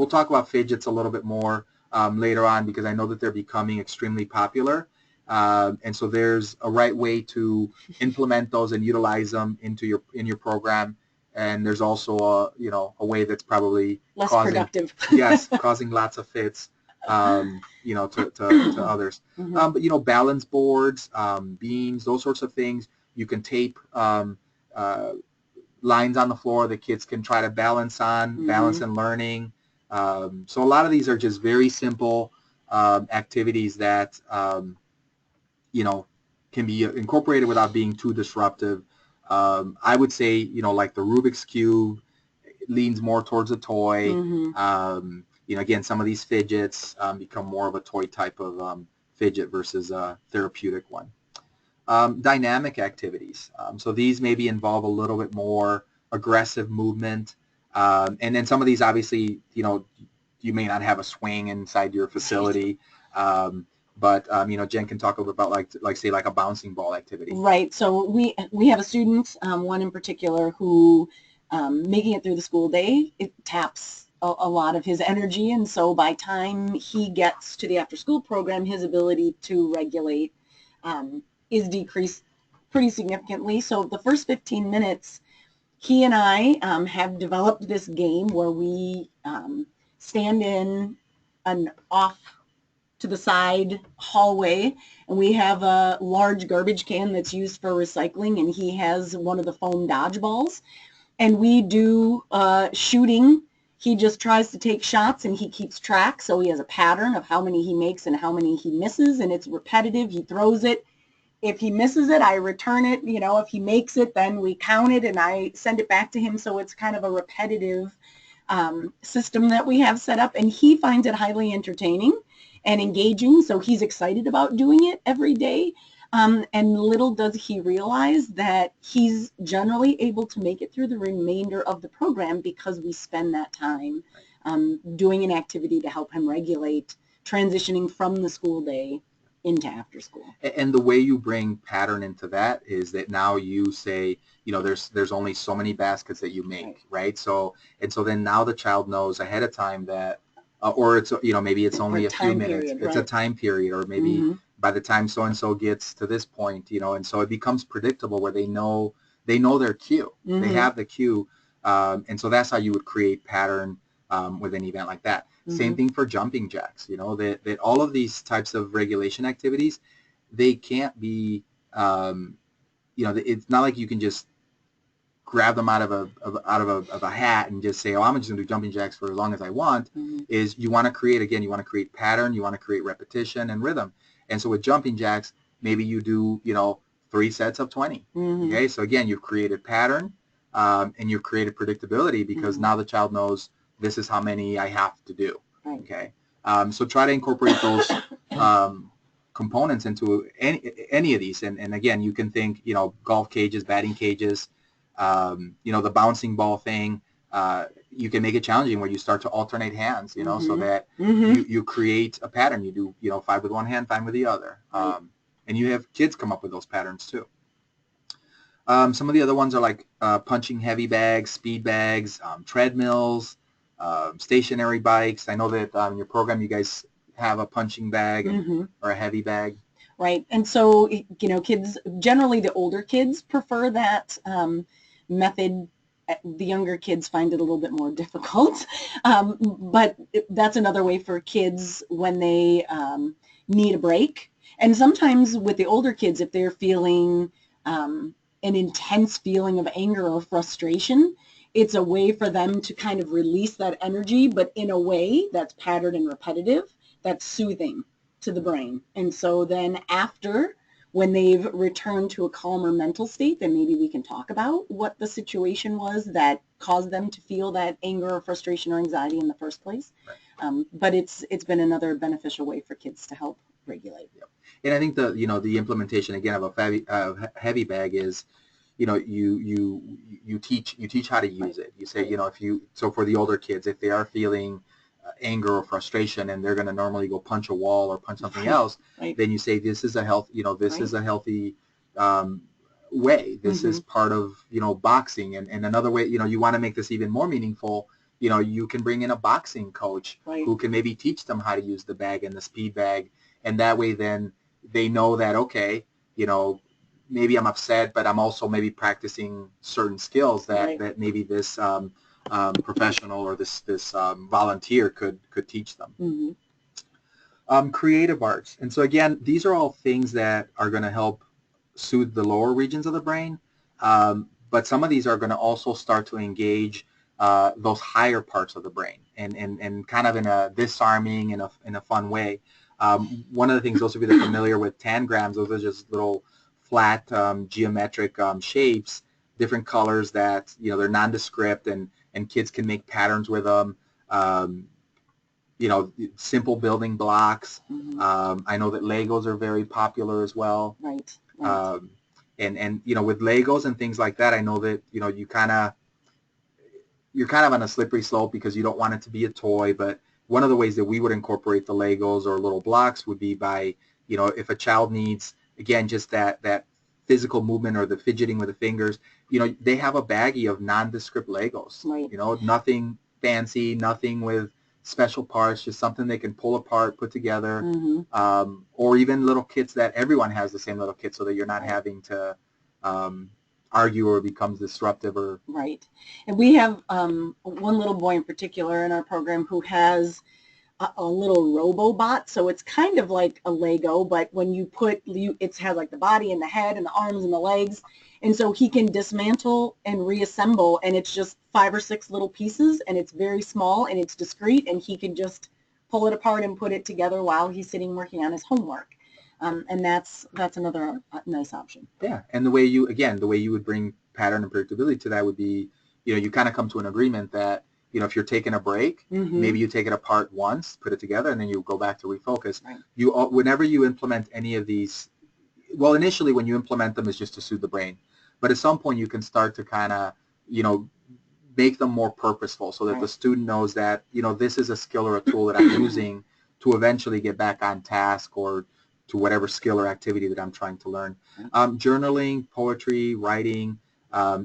talk about fidgets a little bit more later on, because I know that they're becoming extremely popular. And so there's a right way to implement those and utilize them in your program. And there's also a way that's probably less productive. Yes, causing lots of fits, you know, to others. But, you know, balance boards, beams, those sorts of things. You can tape lines on the floor that kids can try to balance on, balance and learning. So a lot of these are just very simple activities that, you know, can be incorporated without being too disruptive. I would say, like the Rubik's Cube leans more towards a toy. Mm-hmm. Again, some of these fidgets become more of a toy type of fidget versus a therapeutic one. Dynamic activities. So these maybe involve a little bit more aggressive movement. And then some of these, obviously, you may not have a swing inside your facility. But Jen can talk a little bit about like say like a bouncing ball activity. Right. So we have a student, one in particular, who making it through the school day, it taps a lot of his energy, and so by time he gets to the after-school program, his ability to regulate is decreased pretty significantly. So the first 15 minutes, he and I have developed this game where we stand in an off to the side hallway, and we have a large garbage can that's used for recycling, and he has one of the foam dodgeballs, and we do shooting. He just tries to take shots, and he keeps track, so he has a pattern of how many he makes and how many he misses, and it's repetitive. He throws it. If he misses it, I return it. If he makes it, then we count it, and I send it back to him, so it's kind of a repetitive system that we have set up, and he finds it highly entertaining and engaging, so he's excited about doing it every day. And little does he realize that he's generally able to make it through the remainder of the program because we spend that time doing an activity to help him regulate, transitioning from the school day into after school. And the way you bring pattern into that is that now you say, there's only so many baskets that you make, right? So then now the child knows ahead of time that, or it's, maybe it's only a few minutes. Period, it's right. a time period, or maybe by the time so-and-so gets to this point, and so it becomes predictable where they know their cue. They have the cue. And so that's how you would create pattern with an event like that. Same thing for jumping jacks, that all of these types of regulation activities, they can't be, it's not like you can just grab them out of a hat and just say, oh, I'm just going to do jumping jacks for as long as I want. Is you want to create pattern, you want to create repetition and rhythm. And so with jumping jacks, maybe you do, 3 sets of 20. Okay, so again, you've created pattern and you've created predictability because now the child knows this is how many I have to do. Okay, so try to incorporate those components into any of these. And again, you can think, golf cages, batting cages, the bouncing ball thing. You can make it challenging where you start to alternate hands, so that you create a pattern. You do, 5 with one hand, 5 with the other. And you have kids come up with those patterns too. Some of the other ones are like punching heavy bags, speed bags, treadmills, stationary bikes. I know that in your program you guys have a punching bag or a heavy bag. Right. And so, kids, generally the older kids prefer that method. The younger kids find it a little bit more difficult. But that's another way for kids when they need a break. And sometimes with the older kids, if they're feeling an intense feeling of anger or frustration, it's a way for them to kind of release that energy, but in a way that's patterned and repetitive, that's soothing to the brain. And so then after, when they've returned to a calmer mental state, then maybe we can talk about what the situation was that caused them to feel that anger or frustration or anxiety in the first place. But it's been another beneficial way for kids to help regulate. Yep. And I think the implementation again of a heavy bag is, you teach how to use it. You say, so for the older kids, if they are feeling anger or frustration and they're going to normally go punch a wall or punch something else, then you say this is a is a healthy way. This is part of boxing. And another way, you want to make this even more meaningful. You can bring in a boxing coach who can maybe teach them how to use the bag and the speed bag, and that way then they know that, okay, maybe I'm upset, but I'm also maybe practicing certain skills that maybe this professional or this volunteer could teach them. Creative arts. And so again, these are all things that are going to help soothe the lower regions of the brain, but some of these are going to also start to engage those higher parts of the brain and kind of in a disarming, in a fun way. One of the things, those of you that are familiar with tangrams, those are just little flat geometric shapes, different colors that, they're nondescript, and kids can make patterns with them. Um, Simple building blocks. Mm-hmm. I know that Legos are very popular as well. Right. Right. Um, and with Legos and things like that, I know that you're kind of on a slippery slope because you don't want it to be a toy. But one of the ways that we would incorporate the Legos or little blocks would be by, if a child needs, again, just that physical movement or the fidgeting with the fingers, they have a baggie of nondescript Legos. Right. Nothing fancy, nothing with special parts, just something they can pull apart, put together, Mm-hmm. or even little kits that everyone has the same little kit, so that you're not Right. having to argue or becomes disruptive or Right. And we have one little boy in particular in our program who has a little robobot. So it's kind of like a Lego, but when you it has like the body and the head and the arms and the legs. And so he can dismantle and reassemble, and it's just 5 or 6 little pieces, and it's very small and it's discreet, and he can just pull it apart and put it together while he's sitting working on his homework. And that's another nice option. Yeah, and the way you would bring pattern and predictability to that would be, you kind of come to an agreement that, if you're taking a break, Mm-hmm. maybe you take it apart once, put it together, and then you go back to refocus. Right. Whenever you implement any of these, well, initially when you implement them, it's just to soothe the brain, but at some point you can start to kind of, make them more purposeful, so that Right. the student knows that, this is a skill or a tool that I'm using to eventually get back on task or to whatever skill or activity that I'm trying to learn. Journaling, poetry, writing,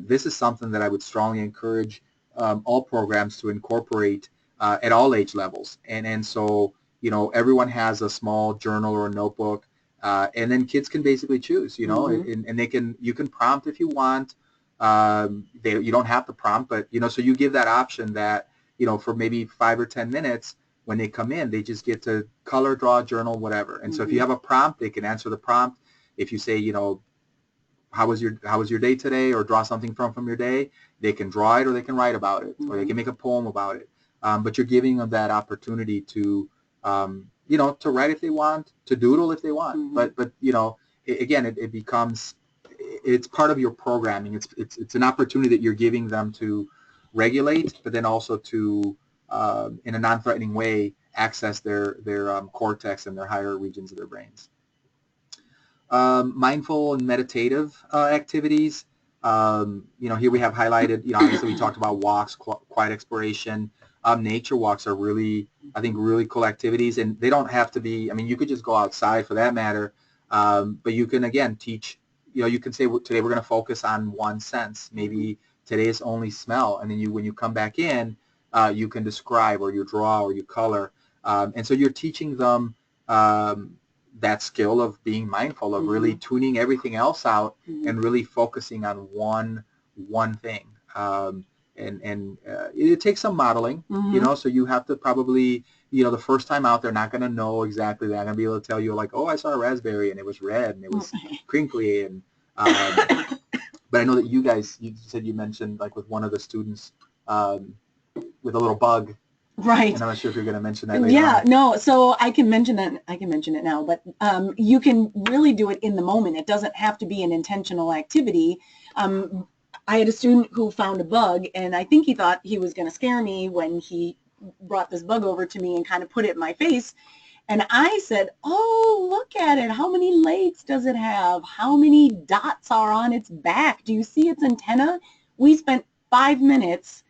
this is something that I would strongly encourage all programs to incorporate at all age levels. And so, everyone has a small journal or a notebook, and then kids can basically choose, Mm-hmm. and you can prompt if you want. You don't have to prompt, but, so you give that option that, for maybe 5 or 10 minutes, when they come in, they just get to color, draw, journal, whatever. And so if you have a prompt, they can answer the prompt. If you say, how was your day today, or draw something from your day, they can draw it, or they can write about it, or they can make a poem about it. But you're giving them that opportunity to, to write if they want, to doodle if they want. Mm-hmm. But again, it becomes, it's part of your programming. It's an opportunity that you're giving them to regulate, but then also to, in a non-threatening way, access their cortex and their higher regions of their brains. Mindful and meditative activities. Here we have highlighted, obviously we talked about walks, quiet exploration. Nature walks are really, I think, really cool activities, and they don't have to be, you could just go outside for that matter, but you can, again, teach, you can say, today we're going to focus on one sense. Maybe today is only smell, and then when you come back in, you can describe, or you draw, or you color. And so you're teaching them that skill of being mindful, of really tuning everything else out and really focusing on one thing. And it takes some modeling, so you have to probably, the first time out, they're not going to know exactly. They're not going to be able to tell you, like, oh, I saw a raspberry and it was red and it was crinkly. And but I know that you said, you mentioned, like, with one of the students with a little bug. Right. And I'm not sure if you're going to mention that later Yeah, on. no, so I can mention that. I can mention it now, but you can really do it in the moment. It doesn't have to be an intentional activity. I had a student who found a bug, and I think he thought he was going to scare me when he brought this bug over to me and kind of put it in my face. And I said, oh, look at it. How many legs does it have? How many dots are on its back? Do you see its antenna? We spent 5 minutes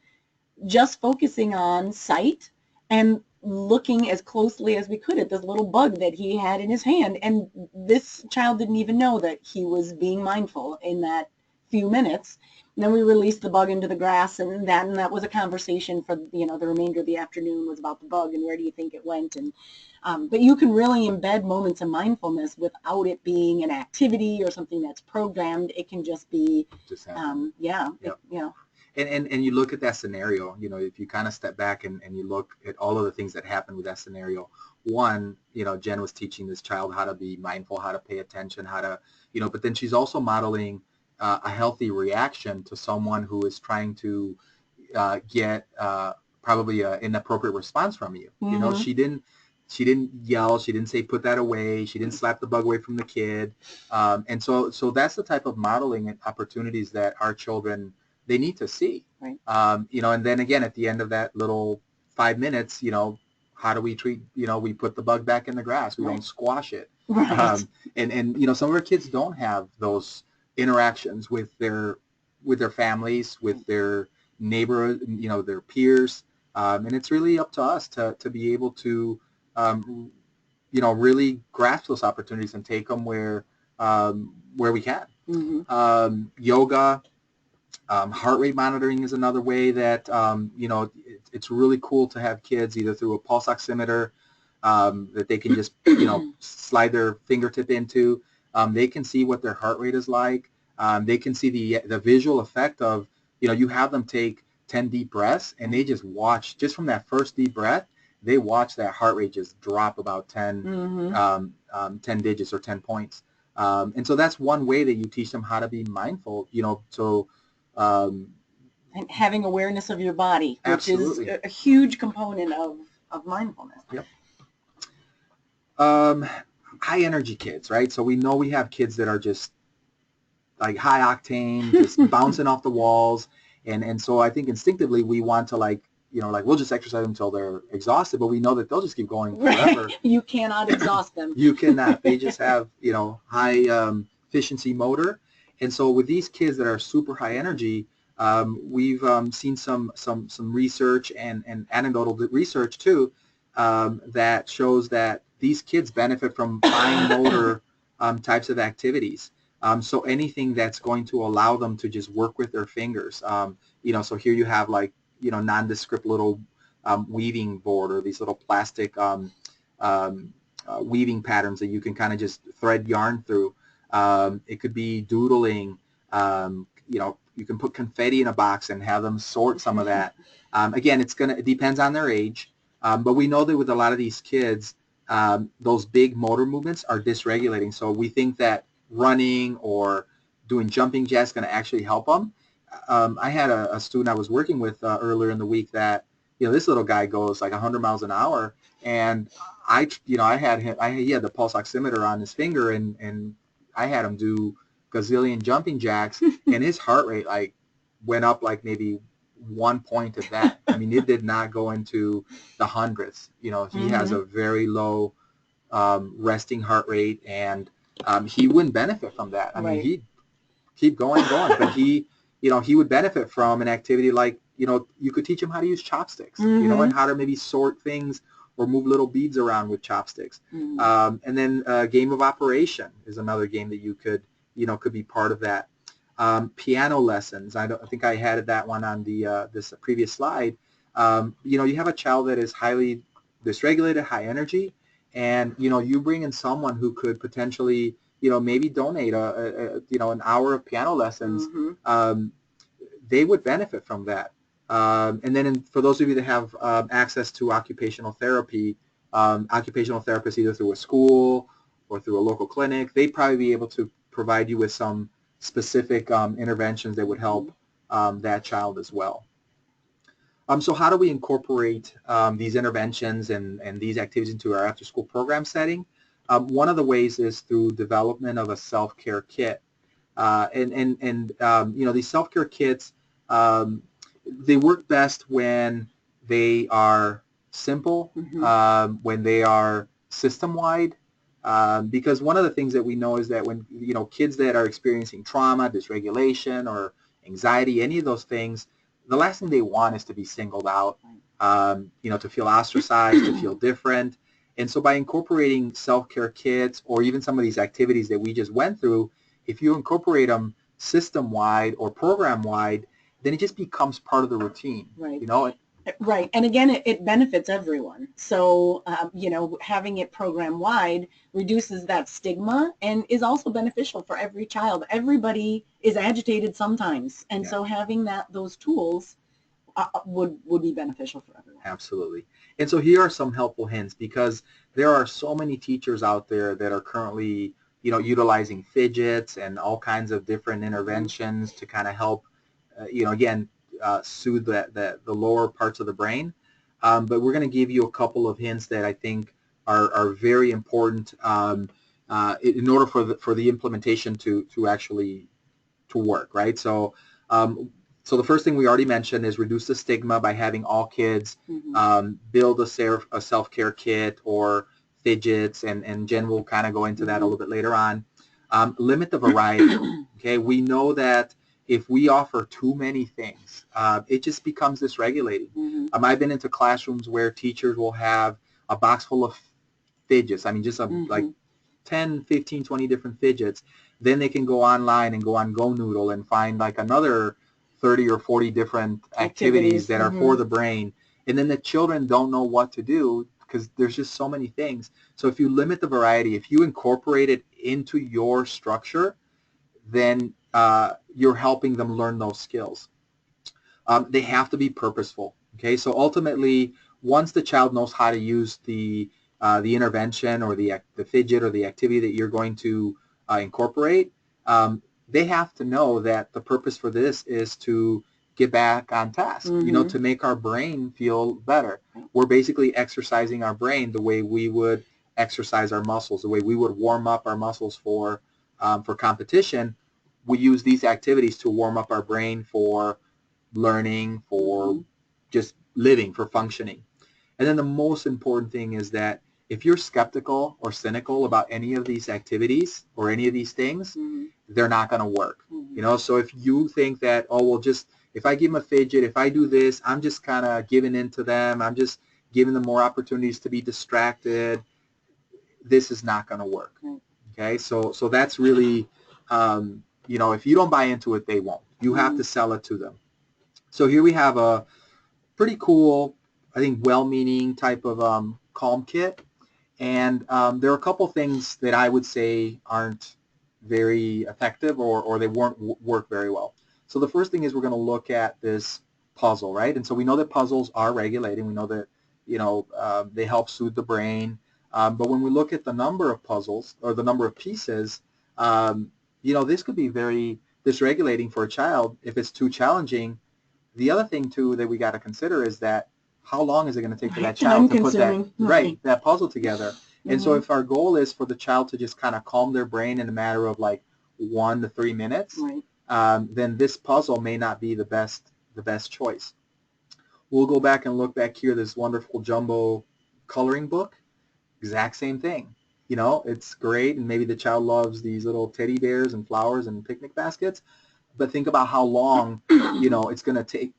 just focusing on sight and looking as closely as we could at this little bug that he had in his hand. And this child didn't even know that he was being mindful in that few minutes. And then we released the bug into the grass, and that was a conversation for, the remainder of the afternoon was about the bug and where do you think it went. And but you can really embed moments of mindfulness without it being an activity or something that's programmed. It can just be, Just And you look at that scenario, if you kind of step back and you look at all of the things that happen with that scenario. One, Jen was teaching this child how to be mindful, how to pay attention, how to, but then she's also modeling a healthy reaction to someone who is trying to get probably an inappropriate response from you. She didn't, She didn't yell. She didn't say, put that away. She didn't slap the bug away from the kid. And so that's the type of modeling and opportunities that our children, they need to see. Right. And then again, at the end of that little 5 minutes, how do we treat, we put the bug back in the grass. We Right. don't squash it. Right. And some of our kids don't have those interactions with their families, with their neighbor, their peers. And it's really up to us to be able to, really grasp those opportunities and take them where we can. Mm-hmm. Yoga, heart rate monitoring is another way that, it's really cool to have kids either through a pulse oximeter that they can just, slide their fingertip into. They can see what their heart rate is like. They can see the visual effect of, you have them take 10 deep breaths and they just watch, just from that first deep breath, they watch that heart rate just drop about 10, Mm-hmm. 10 digits or 10 points. And so that's one way that you teach them how to be mindful, so And having awareness of your body, which absolutely. is a huge component of mindfulness. Yep. High energy kids, right? So we know we have kids that are just like high octane, just bouncing off the walls. And so I think instinctively we want to we'll just exercise them until they're exhausted, but we know that they'll just keep going forever. Right. You cannot exhaust them. You cannot. They just have, high efficiency motor. And so with these kids that are super high energy, we've seen some research and anecdotal research too that shows that these kids benefit from fine motor types of activities. So anything that's going to allow them to just work with their fingers. So here you have nondescript little weaving board or these little plastic weaving patterns that you can kind of just thread yarn through. It could be doodling. You can put confetti in a box and have them sort some of that. Again, it depends on their age, but we know that with a lot of these kids, those big motor movements are dysregulating. So we think that running or doing jumping jacks is going to actually help them. I had a student I was working with earlier in the week that, this little guy goes like 100 miles an hour, and I had him. He had the pulse oximeter on his finger, and I had him do gazillion jumping jacks, and his heart rate went up maybe 1 point of that. I mean, it did not go into the hundreds. He has a very low resting heart rate, and he wouldn't benefit from that. I mean, he'd keep going, but he would benefit from an activity like, you could teach him how to use chopsticks, and how to maybe sort things or move little beads around with chopsticks. And then game of operation is another game that you could be part of that. Piano lessons. I think I had that one on the this previous slide. You have a child that is highly dysregulated, high energy, and you bring in someone who could potentially maybe donate an hour of piano lessons. They would benefit from that. And then for those of you that have access to occupational therapy, occupational therapists either through a school or through a local clinic, they'd probably be able to provide you with some specific interventions that would help that child as well. So how do we incorporate these interventions and these activities into our after-school program setting? One of the ways is through development of a self-care kit. These self-care kits, they work best when they are simple, when they are system-wide, because one of the things that we know is that when kids that are experiencing trauma, dysregulation, or anxiety, any of those things, the last thing they want is to be singled out, to feel ostracized, to feel different. And so by incorporating self-care kits or even some of these activities that we just went through, if you incorporate them system-wide or program-wide, then it just becomes part of the routine. Right. Right. And again, it benefits everyone. So, having it program-wide reduces that stigma and is also beneficial for every child. Everybody is agitated sometimes. And so having those tools would be beneficial for everyone. Absolutely. And so here are some helpful hints, because there are so many teachers out there that are currently, utilizing fidgets and all kinds of different interventions to kind of help, again, soothe the lower parts of the brain. But we're going to give you a couple of hints that I think are very important in order for the implementation to actually to work, right? Um, so the first thing we already mentioned is reduce the stigma by having all kids build a self-care kit or fidgets, and Jen will kind of go into that a little bit later on. Limit the variety. Okay, we know that if we offer too many things, it just becomes dysregulating. I've been into classrooms where teachers will have a box full of fidgets. I mean, just like 10, 15, 20 different fidgets. Then they can go online and go on Go Noodle and find like another 30 or 40 different activities that are for the brain. And then the children don't know what to do because there's just so many things. So if you limit the variety, if you incorporate it into your structure, then you're helping them learn those skills. They have to be purposeful. Okay, so ultimately, once the child knows how to use the intervention or the fidget or the activity that you're going to incorporate, they have to know that the purpose for this is to get back on task. You know, to make our brain feel better. We're basically exercising our brain the way we would exercise our muscles, the way we would warm up our muscles for competition. We use these activities to warm up our brain for learning, for just living, for functioning. And then the most important thing is that if you're skeptical or cynical about any of these activities or any of these things, they're not going to work. You know, so if you think that, oh, well, just if I give them a fidget, if I do this, I'm just kind of giving in to them, I'm just giving them more opportunities to be distracted, this is not going to work. Okay, so that's really, you know, if you don't buy into it, they won't. You have to sell it to them. So here we have a pretty cool, I think, well-meaning type of calm kit. And there are a couple things that I would say aren't very effective, or they won't work very well. So the first thing is we're going to look at this puzzle, right? And so we know that puzzles are regulating. We know that, you know, they help soothe the brain. But when we look at the number of puzzles or the number of pieces, you know, this could be very dysregulating for a child if it's too challenging. The other thing too that we got to consider is that how long is it going to take for that child to put that puzzle together? And so if our goal is for the child to just kind of calm their brain in a matter of like 1 to 3 minutes, then this puzzle may not be the best choice. We'll go back and look back here, this wonderful jumbo coloring book, exact same thing. You know, it's great, and maybe the child loves these little teddy bears and flowers and picnic baskets, but think about how long, you know, it's going to take,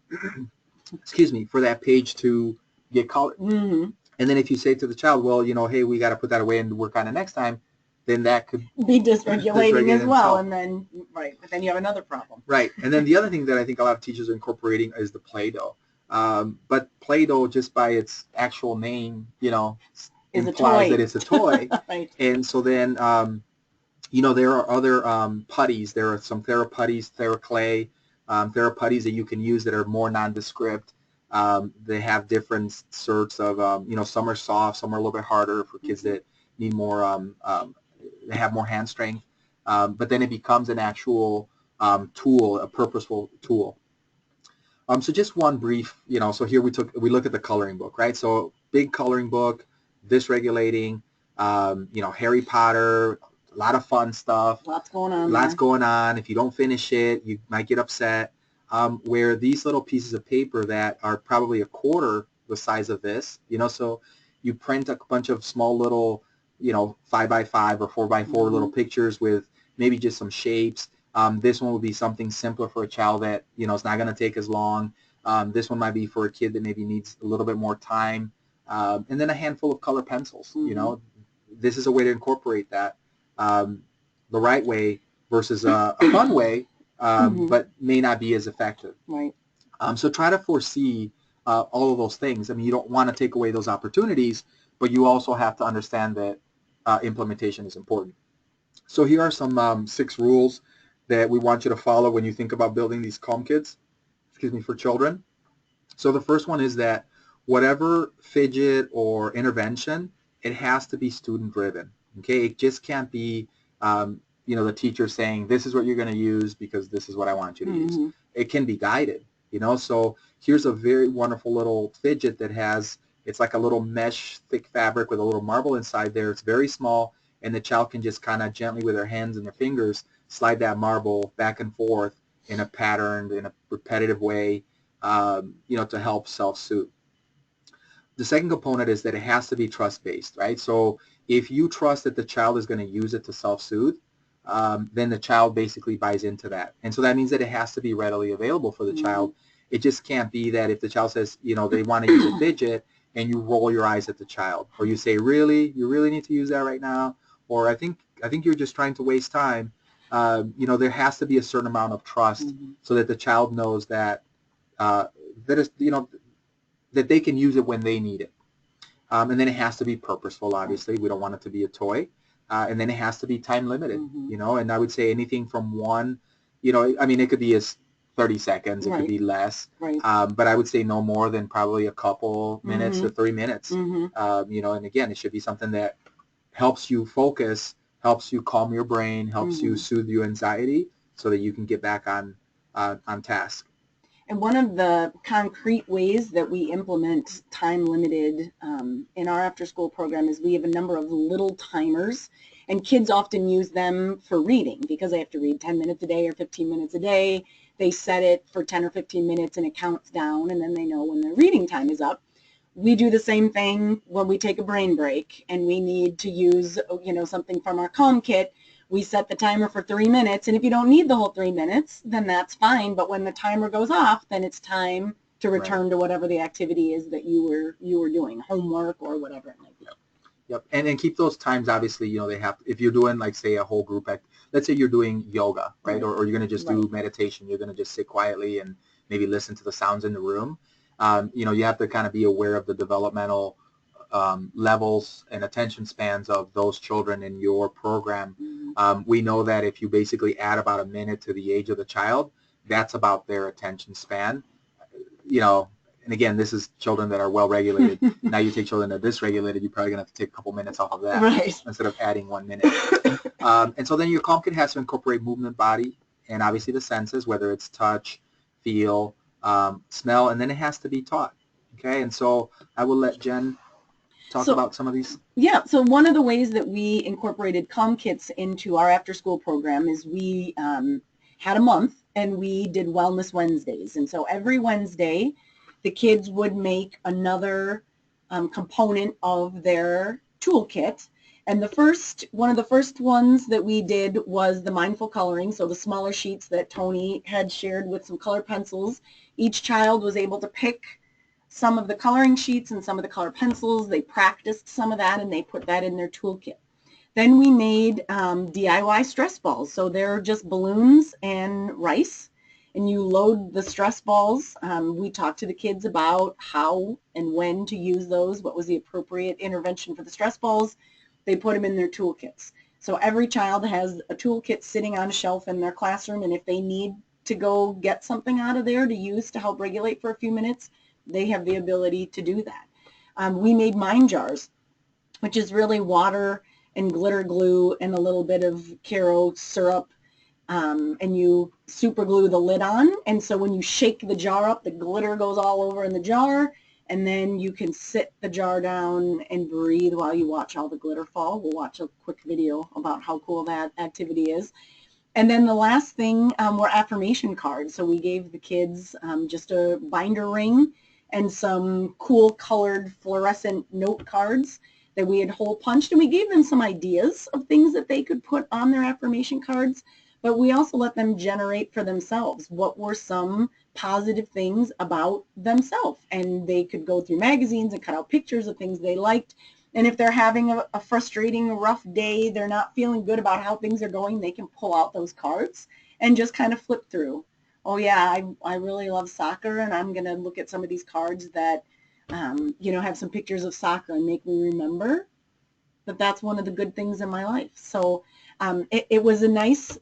excuse me, for that page to get colored. And then if you say to the child, well, you know, hey, we got to put that away and work on it next time, then that could be dysregulating as well. And then, but then you have another problem. Right. And then the other thing that I think a lot of teachers are incorporating is the Play-Doh. But Play-Doh, just by its actual name, you know, implies that it's a toy. And so then, you know, there are other putties. There are some TheraPutties, TheraClay, TheraPutties that you can use that are more nondescript. They have different sorts of, you know, some are soft, some are a little bit harder for kids that need more, they have more hand strength. But then it becomes an actual tool, a purposeful tool. So just one brief, you know, so here we look at the coloring book, right? So big coloring book, dysregulating, you know, Harry Potter, a lot of fun stuff. Lots going on. Lots going on. If you don't finish it, you might get upset. Where these little pieces of paper that are probably a quarter the size of this, you know, so you print a bunch of small little, you know, 5x5 or 4x4 little pictures with maybe just some shapes. This one would be something simpler for a child that, you know, it's not going to take as long. This one might be for a kid that maybe needs a little bit more time. And then a handful of color pencils, you know. This is a way to incorporate that the right way versus a fun way, but may not be as effective. Right. So try to foresee all of those things. I mean, you don't want to take away those opportunities, but you also have to understand that implementation is important. So here are some 6 rules that we want you to follow when you think about building these calm kits, for children. So the first one is that whatever fidget or intervention, it has to be student driven. Okay, it just can't be you know, the teacher saying this is what you're going to use because this is what I want you to use. It can be guided, you know. So here's a very wonderful little fidget that has It's like a little mesh thick fabric with a little marble inside there. It's very small, and the child can just kind of gently with their hands and their fingers slide that marble back and forth in a patterned, in a repetitive way, to help self-soothe. The second component is that it has to be trust-based, right? So if you trust that the child is going to use it to self-soothe, then the child basically buys into that. And so that means that it has to be readily available for the child. It just can't be that if the child says, they want to use a fidget, and you roll your eyes at the child, or you say, really, you really need to use that right now, or I think you're just trying to waste time. There has to be a certain amount of trust so that the child knows that uh, that is, that they can use it when they need it. And then it has to be purposeful, obviously. We don't want it to be a toy. And then it has to be time limited, and I would say anything from one, it could be as 30 seconds, it could be less, but I would say no more than probably a couple minutes to 3 minutes, and again, it should be something that helps you focus, helps you calm your brain, helps you soothe your anxiety so that you can get back on task. And one of the concrete ways that we implement time limited in our after school program is we have a number of little timers, and kids often use them for reading because they have to read 10 minutes a day or 15 minutes a day. They set it for 10 or 15 minutes and it counts down, and then they know when their reading time is up. We do the same thing when we take a brain break and we need to use, something from our Calm kit. We set the timer for 3 minutes, and if you don't need the whole 3 minutes, then that's fine. But when the timer goes off, then it's time to return to whatever the activity is that you were doing, homework or whatever it might be. Yep, and then keep those times. Obviously, they have. If you're doing, like, say, a whole group act, let's say you're doing yoga, right? Or you're going to just do meditation. You're going to just sit quietly and maybe listen to the sounds in the room. You have to kind of be aware of the developmental levels and attention spans of those children in your program. We know that if you basically add about a minute to the age of the child, that's about their attention span. And again, this is children that are well regulated. Now you take children that are dysregulated, you're probably going to have to take a couple minutes off of that instead of adding 1 minute. And so then your Calm kit has to incorporate movement, body, and obviously the senses, whether it's touch, feel, smell, and then it has to be taught. Okay, and so I will let Jen talk about some of these. Yeah, so one of the ways that we incorporated Calm kits into our after-school program is we had a month and we did Wellness Wednesdays. And so every Wednesday, the kids would make another component of their toolkit. And one of the first ones that we did was the mindful coloring, so the smaller sheets that Tony had shared with some color pencils. Each child was able to pick some of the coloring sheets and some of the color pencils. They practiced some of that and they put that in their toolkit. Then we made DIY stress balls. So they're just balloons and rice, and you load the stress balls. We talked to the kids about how and when to use those, what was the appropriate intervention for the stress balls. They put them in their toolkits. So every child has a toolkit sitting on a shelf in their classroom, and if they need to go get something out of there to use to help regulate for a few minutes, they have the ability to do that. We made mind jars, which is really water and glitter glue and a little bit of Caro syrup, and you super glue the lid on. And so when you shake the jar up, the glitter goes all over in the jar, and then you can sit the jar down and breathe while you watch all the glitter fall. We'll watch a quick video about how cool that activity is. And then the last thing were affirmation cards. So we gave the kids just a binder ring and some cool colored fluorescent note cards that we had hole punched, and we gave them some ideas of things that they could put on their affirmation cards, but we also let them generate for themselves what were some positive things about themselves, and they could go through magazines and cut out pictures of things they liked. And if they're having a frustrating, rough day, they're not feeling good about how things are going, they can pull out those cards and just kind of flip through. Oh yeah, I really love soccer, and I'm going to look at some of these cards that, have some pictures of soccer and make me remember that that's one of the good things in my life. So it was a nice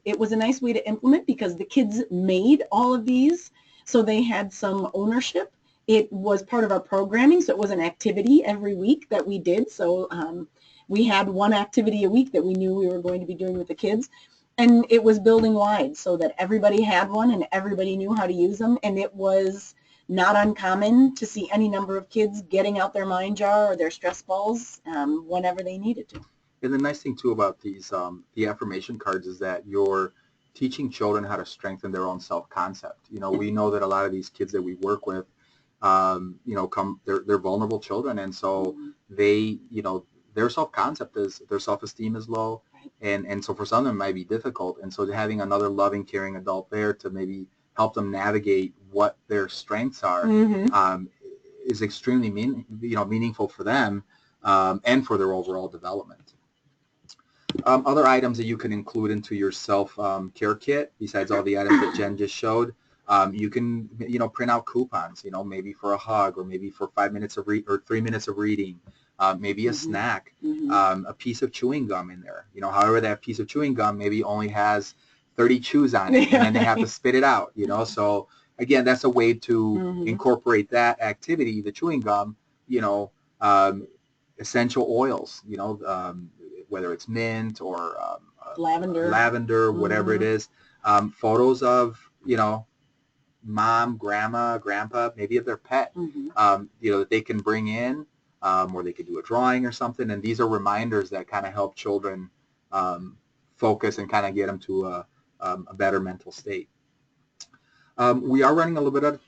way to implement because the kids made all of these, so they had some ownership. It was part of our programming, so it was an activity every week that we did. So we had one activity a week that we knew we were going to be doing with the kids. And it was building wide so that everybody had one and everybody knew how to use them. And it was not uncommon to see any number of kids getting out their mind jar or their stress balls whenever they needed to. And the nice thing too about these the affirmation cards is that you're teaching children how to strengthen their own self-concept. You know, we know that a lot of these kids that we work with, you know, they're vulnerable children, and so they, you know, their self-concept is, their self-esteem is low, and so for some of them it might be difficult, and so having another loving, caring adult there to maybe help them navigate what their strengths are is extremely meaningful for them and for their overall development. Other items that you can include into your self-care kit, besides all the items that Jen just showed, you can, you know, print out coupons, you know, maybe for a hug, or maybe for 5 minutes of or 3 minutes of reading, maybe a snack, a piece of chewing gum in there. You know, however, that piece of chewing gum maybe only has 30 chews on it, and then they have to spit it out, you know. So again, that's a way to incorporate that activity, the chewing gum, you know, essential oils, you know, whether it's mint or lavender, whatever it is. Photos of, you know, mom, grandma, grandpa, maybe of their pet, you know, that they can bring in, or they could do a drawing or something. And these are reminders that kind of help children focus and kind of get them to a better mental state. We are running a little bit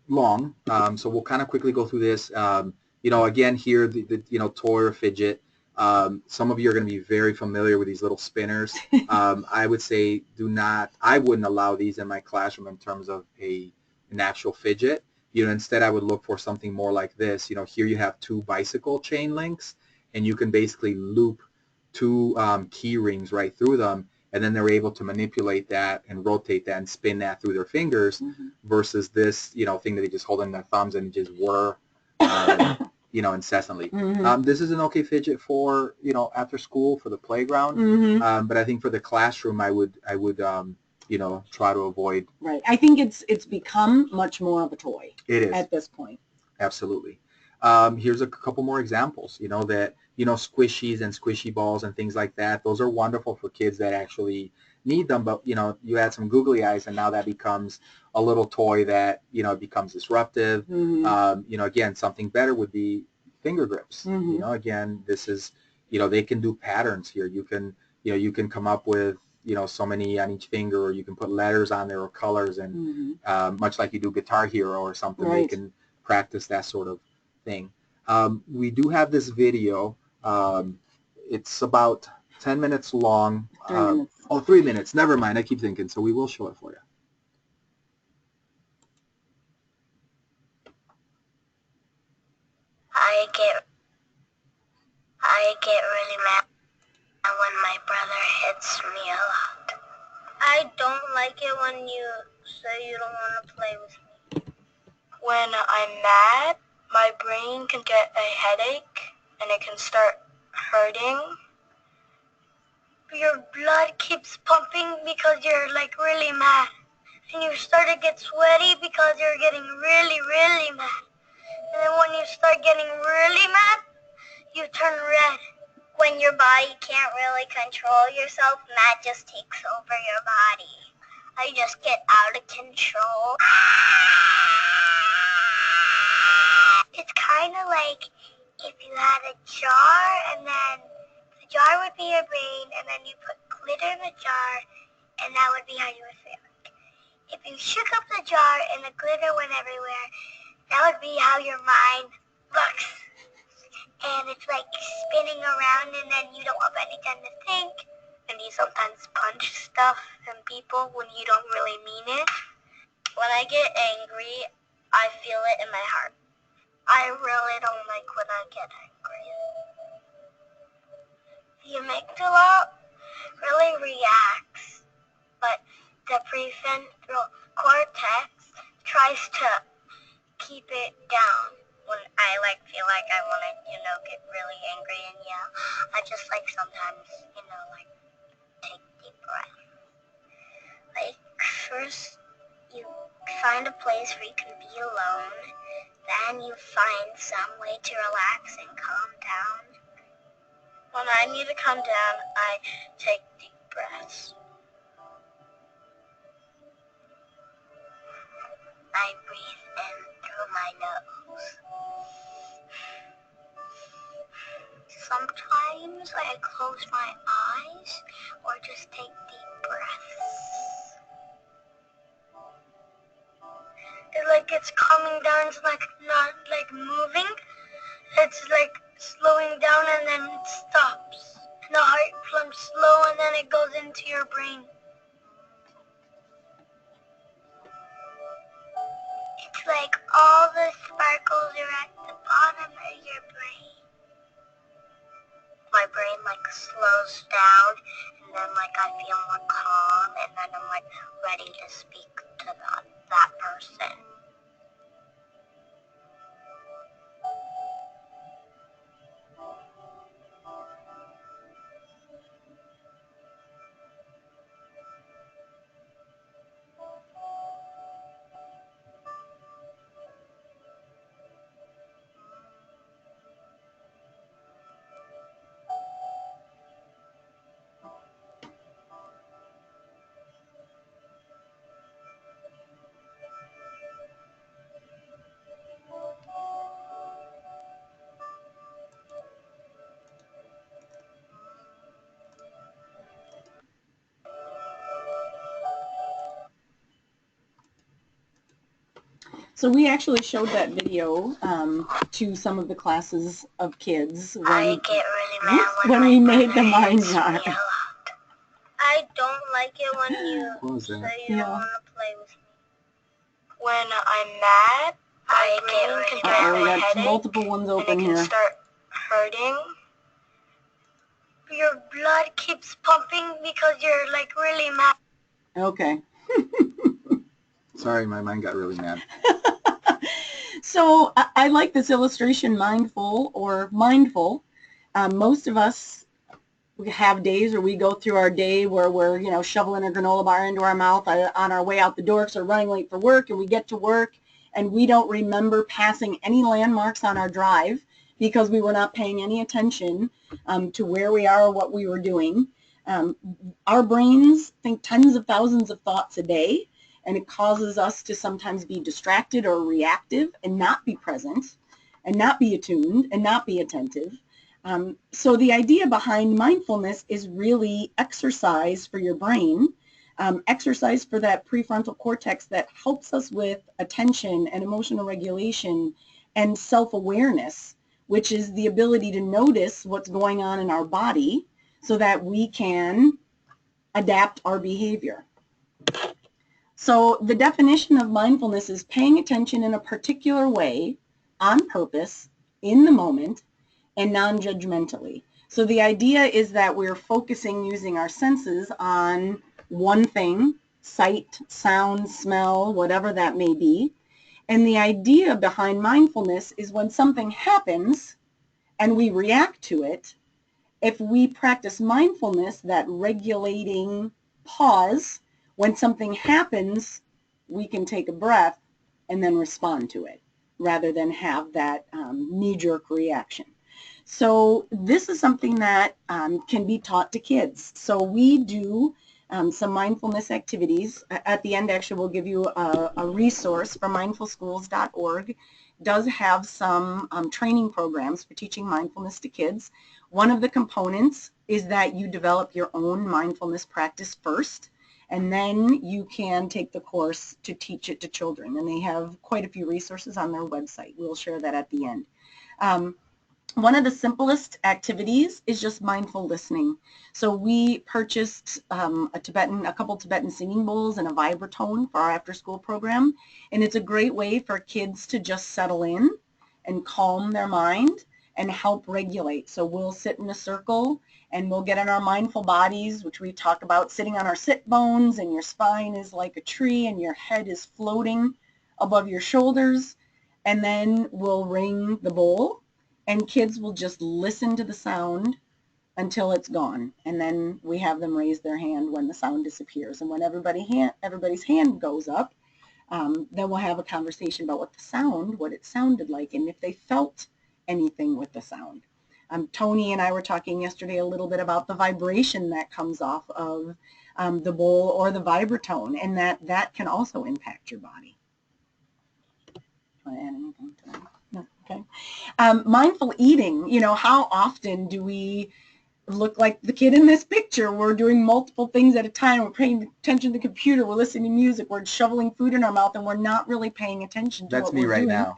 long, so we'll kind of quickly go through this. You know, again, here, the you know, toy or fidget. Some of you are going to be very familiar with these little spinners. I would say I wouldn't allow these in my classroom in terms of an actual fidget. You know, instead I would look for something more like this. You know, here you have two bicycle chain links, and you can basically loop two key rings right through them, and then they're able to manipulate that and rotate that and spin that through their fingers, versus this, you know, thing that they just hold in their thumbs and just whir, you know, incessantly. This is an okay fidget for, you know, after school, for the playground, but I think for the classroom, I would you know, try to avoid. Right. I think it's become much more of a toy. It is at this point. Absolutely. Here's a couple more examples, you know, that, you know, squishies and squishy balls and things like that. Those are wonderful for kids that actually need them, but, you know, you add some googly eyes and now that becomes a little toy that, you know, becomes disruptive. You know, again, something better would be finger grips. You know, again, this is, you know, they can do patterns here. You can, you know, you can come up with, you know, so many on each finger, or you can put letters on there or colors, and much like you do Guitar Hero or something, they can practice that sort of thing. We do have this video. It's about 10 minutes long. 3 minutes. Oh, 3 minutes. Never mind. I keep thinking. So we will show it for you. I get really mad when my brother hits me a lot. I don't like it when you say you don't want to play with me. When I'm mad, my brain can get a headache and it can start hurting. Your blood keeps pumping because you're like really mad. And you start to get sweaty because you're getting really, really mad. And then when you start getting really mad, you turn red. When your body can't really control yourself, mad just takes over your body. I just get out of control. It's kind of like if you had a jar, and then the jar would be your brain, and then you put glitter in the jar, and that would be how you would feel. If you shook up the jar and the glitter went everywhere, that would be how your mind looks. And it's like spinning around, and then you don't have any time to think. And you sometimes punch stuff and people when you don't really mean it. When I get angry, I feel it in my heart. I really don't like when I get angry. The amygdala really reacts, but the prefrontal cortex tries to keep it down. When I feel like I want to, get really angry and yell, I just sometimes, take deep breath. First you find a place where you can be alone, then you find some way to relax and calm down. When I need to calm down, I take deep breaths. I breathe in my nose. Sometimes I close my eyes or just take deep breaths. It's coming down, it's like not like moving. It's like slowing down and then it stops. And the heart pumps slow and then it goes into your brain. It's like all the sparkles are at the bottom of your brain. My brain slows down and then I feel more calm and then I'm ready to speak to that person. So we actually showed that video to some of the classes of kids I get really mad when we made the mind jar. I don't like it when you say you don't want to play with me. When I'm mad, I get really mad. We got multiple ones open and it here. can start hurting. Your blood keeps pumping because you're really mad. Okay. Sorry, my mind got really mad. So I like this illustration, mindful or mindful. Most of us have days, or we go through our day where we're shoveling a granola bar into our mouth on our way out the door because we're running late for work, and we get to work and we don't remember passing any landmarks on our drive because we were not paying any attention to where we are or what we were doing. Our brains think tens of thousands of thoughts a day, and it causes us to sometimes be distracted or reactive and not be present and not be attuned and not be attentive. So the idea behind mindfulness is really exercise for your brain, exercise for that prefrontal cortex that helps us with attention and emotional regulation and self-awareness, which is the ability to notice what's going on in our body so that we can adapt our behavior. So the definition of mindfulness is paying attention in a particular way, on purpose, in the moment, and non-judgmentally. So the idea is that we're focusing using our senses on one thing, sight, sound, smell, whatever that may be. And the idea behind mindfulness is when something happens and we react to it, if we practice mindfulness, that regulating pause, when something happens, we can take a breath and then respond to it rather than have that knee-jerk reaction. So this is something that can be taught to kids. So we do some mindfulness activities. At the end, actually, we'll give you a resource from mindfulschools.org. Does have some training programs for teaching mindfulness to kids. One of the components is that you develop your own mindfulness practice first, and then you can take the course to teach it to children. And they have quite a few resources on their website. We'll share that at the end. One of the simplest activities is just mindful listening. So we purchased a couple Tibetan singing bowls and a vibratone for our after-school program, and it's a great way for kids to just settle in and calm their mind and help regulate. So we'll sit in a circle and we'll get in our mindful bodies, which we talk about sitting on our sit bones, and your spine is like a tree and your head is floating above your shoulders, and then we'll ring the bowl. And kids will just listen to the sound until it's gone. And then we have them raise their hand when the sound disappears. And when everybody's hand goes up, then we'll have a conversation about what it sounded like, and if they felt anything with the sound. Tony and I were talking yesterday a little bit about the vibration that comes off of the bowl or the vibratone, and that can also impact your body. Want to add anything to that? No? Okay. Mindful eating, how often do we look like the kid in this picture? We're doing multiple things at a time. We're paying attention to the computer. We're listening to music. We're shoveling food in our mouth, and we're not really paying attention to That's what me we're right doing. now.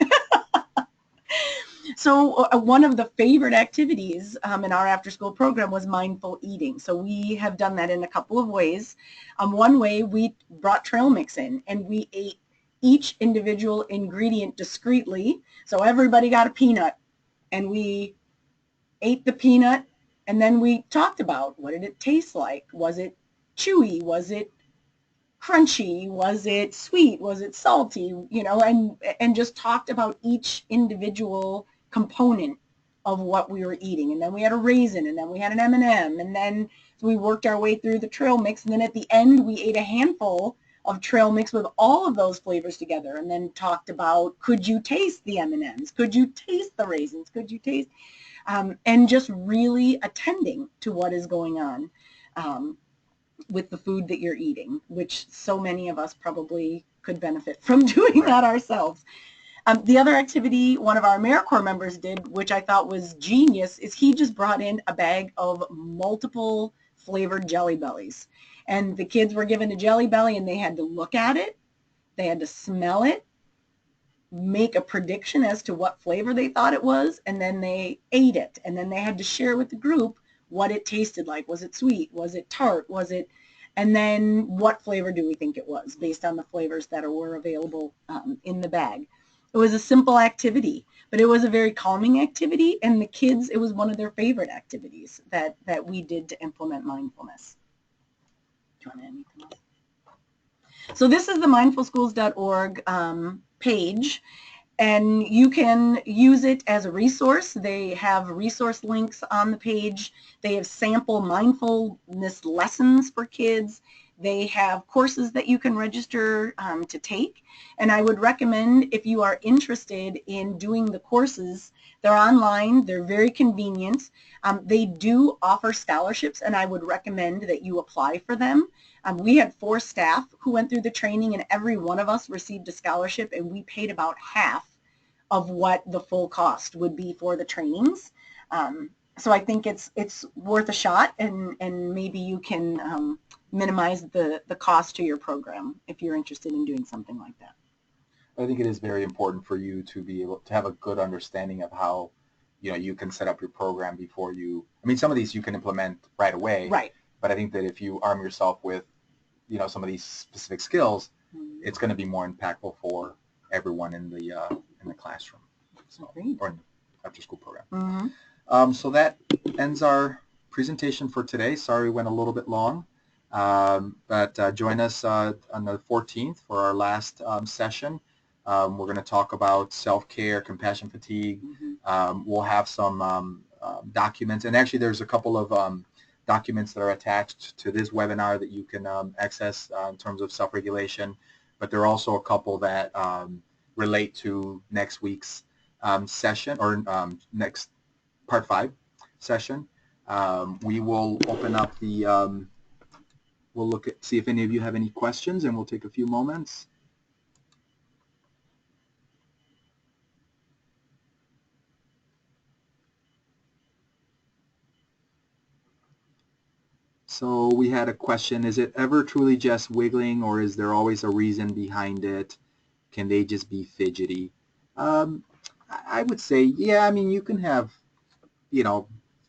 So one of the favorite activities in our after-school program was mindful eating. So we have done that in a couple of ways. One way, we brought trail mix in, and we ate each individual ingredient discreetly. So everybody got a peanut, and we ate the peanut, and then we talked about, what did it taste like? Was it chewy? Was it crunchy? Was it sweet? Was it salty? And just talked about each individual component of what we were eating. And then we had a raisin, and then we had an M&M, and then we worked our way through the trail mix, and then at the end we ate a handful of trail mix with all of those flavors together, and then talked about, could you taste the M&Ms? Could you taste the raisins? Could you taste, and just really attending to what is going on with the food that you're eating, which so many of us probably could benefit from doing that ourselves. The other activity one of our AmeriCorps members did, which I thought was genius, is he just brought in a bag of multiple flavored Jelly Bellies. And the kids were given a Jelly Belly, and they had to look at it, they had to smell it, make a prediction as to what flavor they thought it was, and then they ate it. And then they had to share with the group what it tasted like. Was it sweet? Was it tart? Was it, and then what flavor do we think it was based on the flavors that were available in the bag. It was a simple activity, but it was a very calming activity, and the kids, it was one of their favorite activities that we did to implement mindfulness. Do you want to add anything else? So this is the mindfulschools.org page, and you can use it as a resource. They have resource links on the page. They have sample mindfulness lessons for kids. They have courses that you can register to take. And I would recommend, if you are interested in doing the courses, they're online, they're very convenient. They do offer scholarships, and I would recommend that you apply for them. We had 4 staff who went through the training, and every one of us received a scholarship, and we paid about half of what the full cost would be for the trainings. So I think it's worth a shot, and maybe you can minimize the cost to your program if you're interested in doing something like that. I think it is very important for you to be able to have a good understanding of how you can set up your program before you. I mean, some of these you can implement right away. Right. But I think that if you arm yourself with some of these specific skills, it's going to be more impactful for everyone in the classroom, or in the after-school program. So that ends our presentation for today. Sorry, we went a little bit long, but join us on the 14th for our last session. We're going to talk about self-care, compassion fatigue. We'll have some documents, and actually there's a couple of documents that are attached to this webinar that you can access in terms of self-regulation, but there are also a couple that relate to next week's session, or next part 5 session. We will open up the, we'll see if any of you have any questions, and we'll take a few moments. So we had a question, is it ever truly just wiggling, or is there always a reason behind it? Can they just be fidgety? I would say, yeah, I mean, you can have,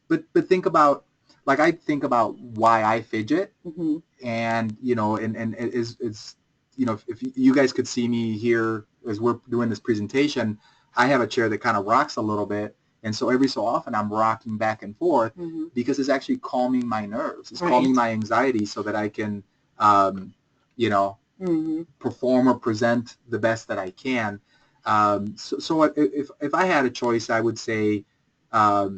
but think about, like, I think about why I fidget, and, and it's, if you guys could see me here as we're doing this presentation, I have a chair that kind of rocks a little bit. And so every so often I'm rocking back and forth because it's actually calming my nerves. It's calming my anxiety so that I can, perform or present the best that I can. So if I had a choice, I would say I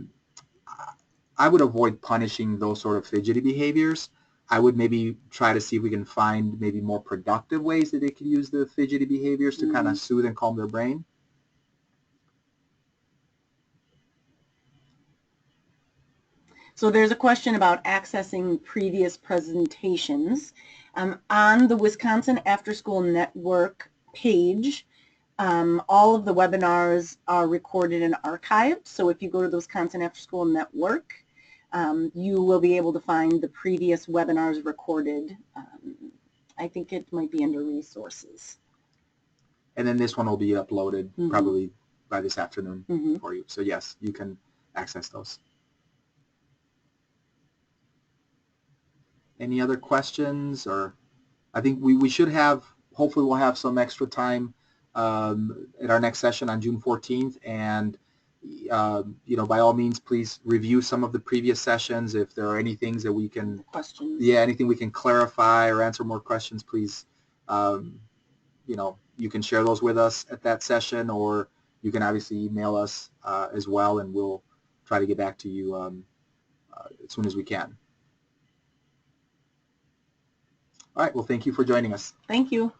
would avoid punishing those sort of fidgety behaviors. I would maybe try to see if we can find maybe more productive ways that they could use the fidgety behaviors to kind of soothe and calm their brain. So there's a question about accessing previous presentations. On the Wisconsin After School Network page, All of the webinars are recorded and archived, so if you go to the Wisconsin After School Network, you will be able to find the previous webinars recorded. I think it might be under resources. And then this one will be uploaded probably by this afternoon Mm-hmm. for you. So yes, you can access those. Any other questions? Or I think we should have, hopefully we'll have some extra time at our next session on June 14th. And, you know, by all means, please review some of the previous sessions. If there are any things that we can, Questions. yeah, anything we can clarify or answer more questions, please, you know, you can share those with us at that session, or you can obviously email us as well, and we'll try to get back to you as soon as we can. All right, well, thank you for joining us. Thank you.